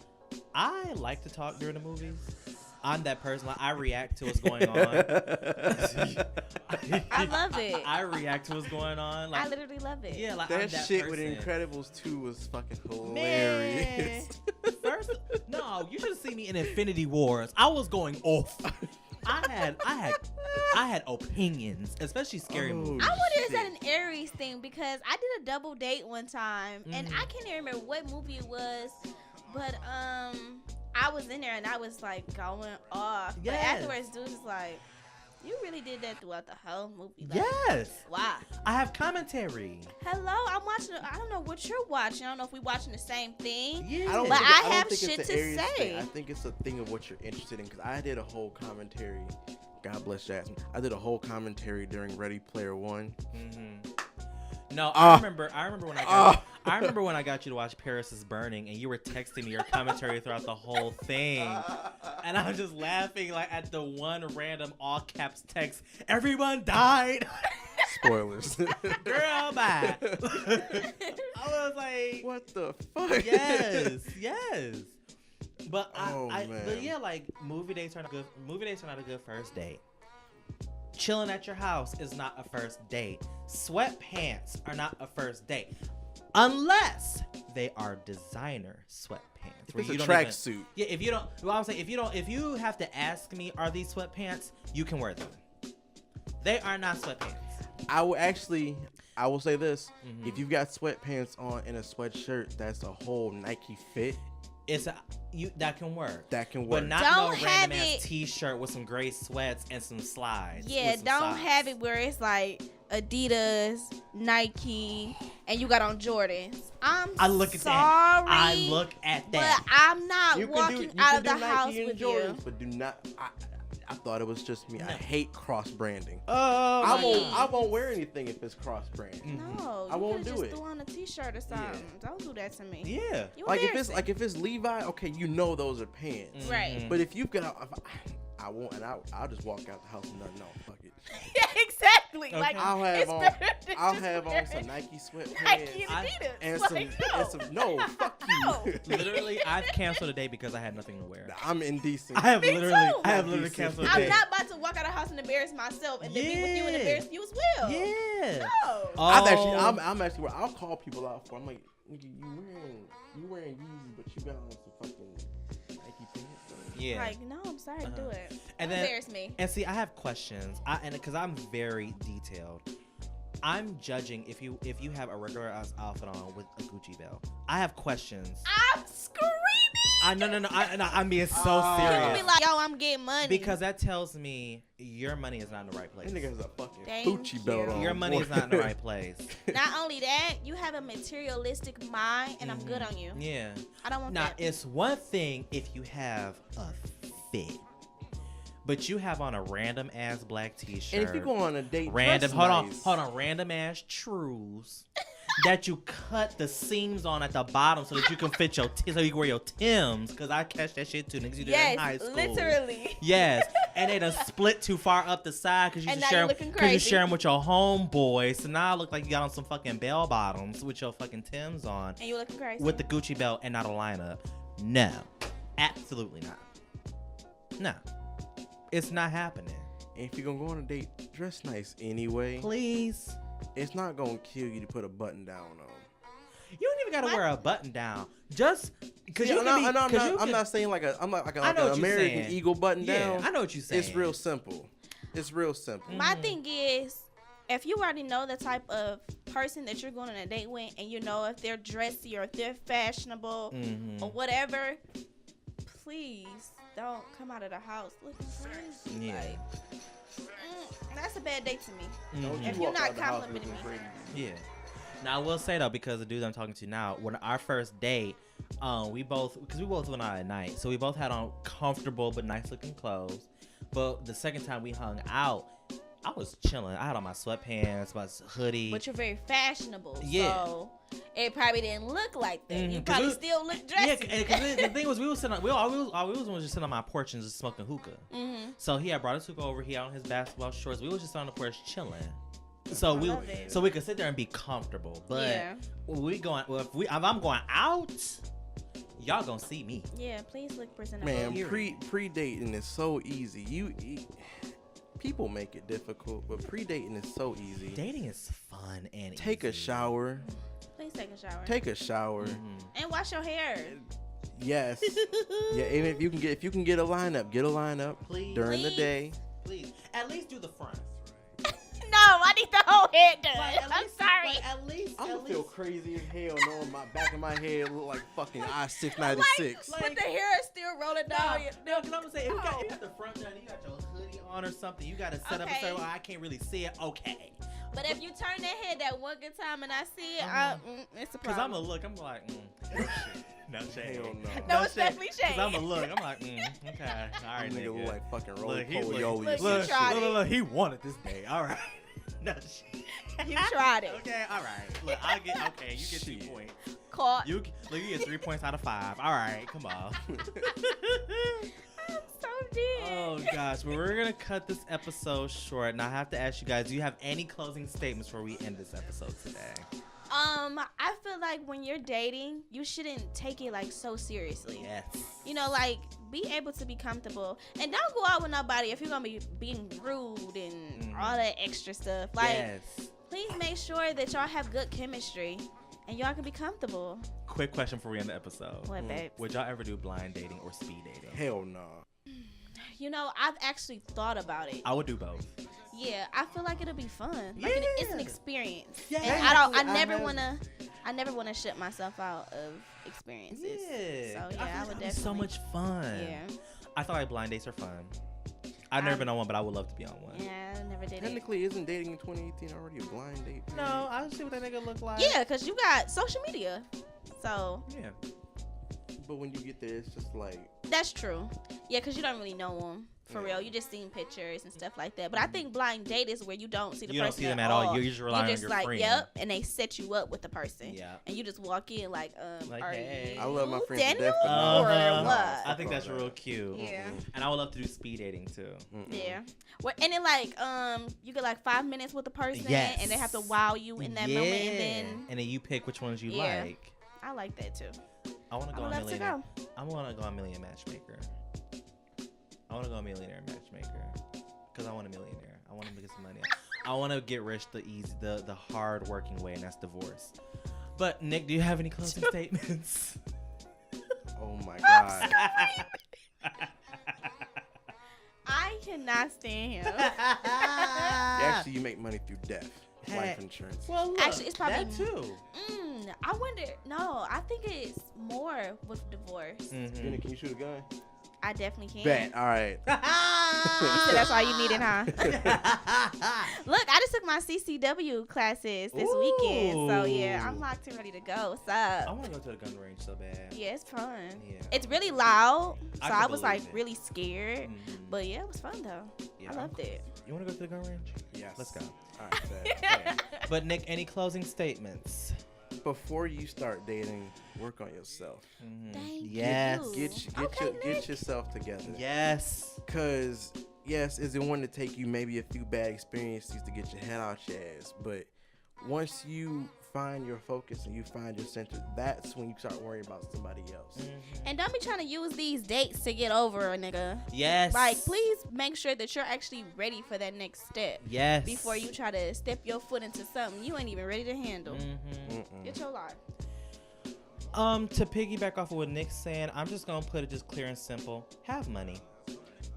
I like to talk during the movies. I'm that person. Like, I react to what's going on. I love it. I react to what's going on. Like, I literally love it. yeah, like I'm That that shit person. with Incredibles 2 was fucking hilarious. Man. First, no, you should have seen me in Infinity Wars. I was going off. I had opinions, especially scary movies. I wonder is that an Aries thing, because I did a double date one time and I can't even remember what movie it was, but I was in there and I was like going off. But Yes. afterwards, dude was like, "You really did that throughout the whole movie." Like, Yes. why? I have commentary. Hello, I'm watching. I don't know what you're watching. I don't know if we're watching the same thing. Yeah. I don't But think, I don't have think shit it's an to Aries say. thing. I think it's a thing of what you're interested in, because I did a whole commentary. God bless Jasmine. I did a whole commentary during Ready Player One. No, I remember when I remember when I got you to watch Paris is Burning, and you were texting me your commentary throughout the whole thing, and I was just laughing like at the one random all caps text. Everyone died. Spoilers. Girl, bye. I was like, What the fuck? yes. But Man. but yeah, like movie dates are not a good first date. Chilling at your house is not a first date. Sweatpants are not a first date, unless they are designer sweatpants. If it's a tracksuit. Yeah, if you don't, well, I'm saying if you have to ask me, are these sweatpants? You can wear them. They are not sweatpants. I will say this: if you've got sweatpants on and a sweatshirt, that's a whole Nike fit. That can work. That can work. But not Don't no have random ass it- t-shirt with some gray sweats and some slides. Yeah, with some don't socks. have it where it's like Adidas, Nike, and you got on Jordans. I look at sorry, that. I look at but that. I'm not you walking can out of do the Nike house and with Jordans, you. but do not. I thought it was just me. I hate cross branding. Oh, I won't wear anything if it's cross brand. No, I you won't could've do just it. threw on a t-shirt or something. Don't do that to me. Yeah. You Like embarrassing. if it's Levi, okay, you know those are pants. Right. But if you've got, I won't, and I'll just walk out the house and nothing. No, fuck it. Yeah, exactly. Okay. Like I'll have it's on, better than I'll just have on wearing some Nike sweatpants Nike and I- Adidas. and Like, some no, fuck you. No. Literally, I've canceled a day because I had nothing to wear. I'm indecent. I have Me literally, too. I have literally canceled a I'm day. not about to walk out of the house and embarrass myself and then be with you and Yeah. embarrass you as well. Yeah. No. I'm actually where I'll call people out for. I'm like, nigga, you wearing Yeezy, but you got on some fucking Nike pants. Yeah. Like, no, I'm sorry to do it. And Don't then- embarrass me. And see, I have questions. And because I'm very detailed, I'm judging if you have a regular ass outfit on with a Gucci belt. I have questions. I'm screaming. I'm being so People serious be like, yo, I'm getting money. because that tells me your money is not in the right place. That nigga has a fucking Thank Gucci belt you. on. Your money boy. is not in the right place. Not only that, you have a materialistic mind, and I'm good on you. Yeah. I don't want Now, that. it's one thing if you have a fit, but you have on a random ass black t-shirt. And if you go on a date, random, dress hold nice. on, random ass trues that you cut the seams on at the bottom so that you can fit your so you can wear your Tims, because I catch that shit too, niggas. You did that in high Yes, school. literally. Yes, and they done split too far up the side because you And just now share you looking because you crazy. share them with your homeboy. So now I look like you got on some fucking bell bottoms with your fucking Tims on And you looking crazy. with the Gucci belt and not a lineup. No, absolutely not. No, it's not happening. And if you're gonna go on a date, dress nice anyway. Please. It's not gonna kill you to put a button down on. You don't even gotta What? wear a button down. Just because Yeah, you can be. I'm not saying like I an know what American you're saying. Eagle button Yeah, down. I know what you're saying. It's real simple. It's real simple. My thing is, if you already know the type of person that you're going on a date with, and you know if they're dressy or if they're fashionable or whatever, please don't come out of the house looking crazy. Yeah. Like, that's a bad date to me. Don't If you you're walk not out the house complimenting looking me. crazy. Yeah. Now I will say though, because the dude I'm talking to now, when our first date, we both went out at night, so we both had on comfortable but nice looking clothes. But the second time we hung out, I was chilling. I had on my sweatpants, my hoodie. But you're very fashionable, Yeah. so it probably didn't look like that. You 'Cause probably we- still look Yeah, dressy. because the thing was, we was sitting. All we was just sitting on my porch and just smoking hookah. So he had brought his hookah over. He had on his basketball shorts. We was just on the porch chilling. So love it. we could sit there and be comfortable. But Yeah. if I'm going out, y'all gonna see me. Yeah, please look presentable. Man, Period. pre-dating is so easy. People make it difficult, but pre-dating is so easy. Dating is fun and Take a easy. shower. Please take a shower. Take a shower. And wash your hair. Yes. Yeah, even if you can get a lineup, Please. during the Please. day. Please, at least do the front. No, I need the whole head done. Like, I'm sorry. At least. I'm gonna feel crazy as hell knowing my back of my head look like fucking I-696. Like- With the hair still rolling down. No, because I'm gonna say, if you got the front done, you got your hoodie on or something, you got to set up a Okay. certain way. I can't really see it. Okay. But if you turn that head that one good time and I see it, it's a Because problem. I'm like, no shade. Hell no. No, it's definitely shade. Because I'm I'm like, okay. All right, Nigga look like fucking roly Look, he- poly look, oly. look, or some you shit. tried it. Look, he wanted this day. All right. No shade. You tried it. Okay, all right. Look, you get 2 Shit. points. Caught. You get 3 points out of 5. All right, come on. I'm so dead. Oh gosh, but we're gonna cut this episode short, and I have to ask you guys: do you have any closing statements before we end this episode today? I feel like when you're dating, you shouldn't take it like so seriously. Yes. You know, like be able to be comfortable and don't go out with nobody if you're gonna be being rude and all that extra stuff. Like, yes. please make sure that y'all have good chemistry and y'all can be comfortable. Quick question before we end the episode: What, babe? would y'all ever do blind dating or speed dating? Hell no. You know, I've actually thought about it. I would do both. Yeah, I feel like it'll be fun. Like it's an experience. Yeah. And I never wanna shut myself out of experiences. Yeah. So yeah, I would definitely. So much fun. Yeah. I thought like blind dates are fun. I've never been on one, but I would love to be on one. Yeah, I never did it. Technically, isn't dating in 2018 already a blind date? No, I see what that nigga look like. Yeah, cause you got social media. So Yeah. But when you get there, it's just like, that's true. Yeah, cause you don't really know them for real. You just seen pictures and stuff like that. But I think blind date is where you don't see the You person don't see them at all. You're just relying just on your like, friend. yep, and they set you up with the person. Yeah. And you just walk in like, Like, are hey. you I love my friends to Daniel death, but or Uh-huh. what? I think that's real cute. Yeah. And I would love to do speed dating too. Yeah. Well, and then like you get like 5 minutes with the person, Yes. and they have to wow you in that moment, and then you pick which ones you Yeah. like. I like that too. I want to I go would on love to Millionaire. go. I want to go on Million Matchmaker. I want to go on Millionaire Matchmaker because I want a millionaire. I want to get some money. I want to get rich the hard working way, and that's divorce. But Nick, do you have any closing statements? oh my god. I cannot stand him. Actually, you make money through death, life insurance. Well, look, Actually, it's probably- that too. I wonder. No, I think it's more with divorce. Jenny, can you shoot a gun? I definitely can. Bet. All right. You said that's all you needed, huh? Look, I just took my CCW classes this weekend, so yeah, I'm locked and ready to go. What's I up? want to go to the gun range so bad. Yeah, it's fun. Yeah. It's really loud, I so can I was like believe it. really scared, Mhm. but yeah, it was fun though. Yeah, I loved it. You want to go to the gun range? Yes. Let's go. All right. Bet. But Nick, any closing statements? Before you start dating, work on yourself. Thank Yes. you. Get yourself together. Yes. Cause yes, is it one to take you maybe a few bad experiences to get your head out your ass, but once you find your focus and you find your center, that's when you start worrying about somebody else. And don't be trying to use these dates to get over a nigga. Yes. Like, please make sure that you're actually ready for that next step Yes. before you try to step your foot into something you ain't even ready to handle. Mm-hmm. Get your life. To piggyback off of what Nick's saying, I'm just gonna put it just clear and simple. Have money.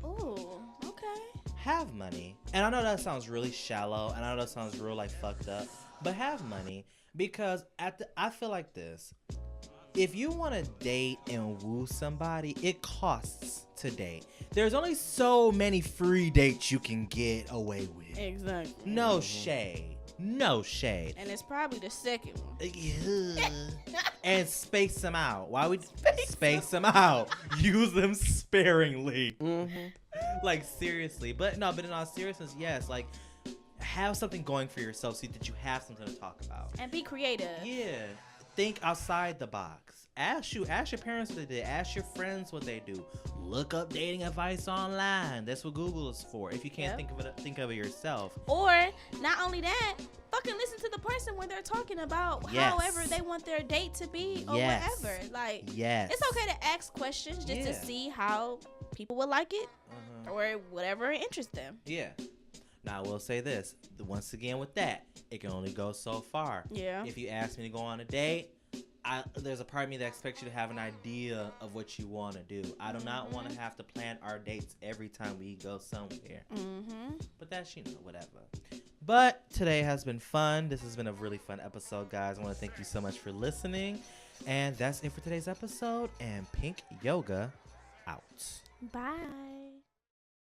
Ooh, okay. Have money. And I know that sounds really shallow, and I know that sounds real like fucked up, but have money because I feel like this. If you want to date and woo somebody, it costs to date. There's only so many free dates you can get away with. Exactly. No shade. No shade. And it's probably the second one. And space them out. Why would space them out? Use them sparingly. Like seriously. But in all seriousness, yes. Like have something going for yourself so that you have something to talk about. And be creative. Yeah. Think outside the box. Ask your parents what they did. Ask your friends what they do. Look up dating advice online. That's what Google is for. If you can't think of it yourself. Or not only that, fucking listen to the person when they're talking about however they want their date to be or whatever. Like, it's okay to ask questions just to see how people would like it or whatever interests them. Yeah. Now, I will say this. Once again, with that, it can only go so far. Yeah. If you ask me to go on a date, there's a part of me that expects you to have an idea of what you want to do. I do not want to have to plan our dates every time we go somewhere. But that's, whatever. But today has been fun. This has been a really fun episode, guys. I want to thank you so much for listening. And that's it for today's episode. And Pink Yoga out. Bye.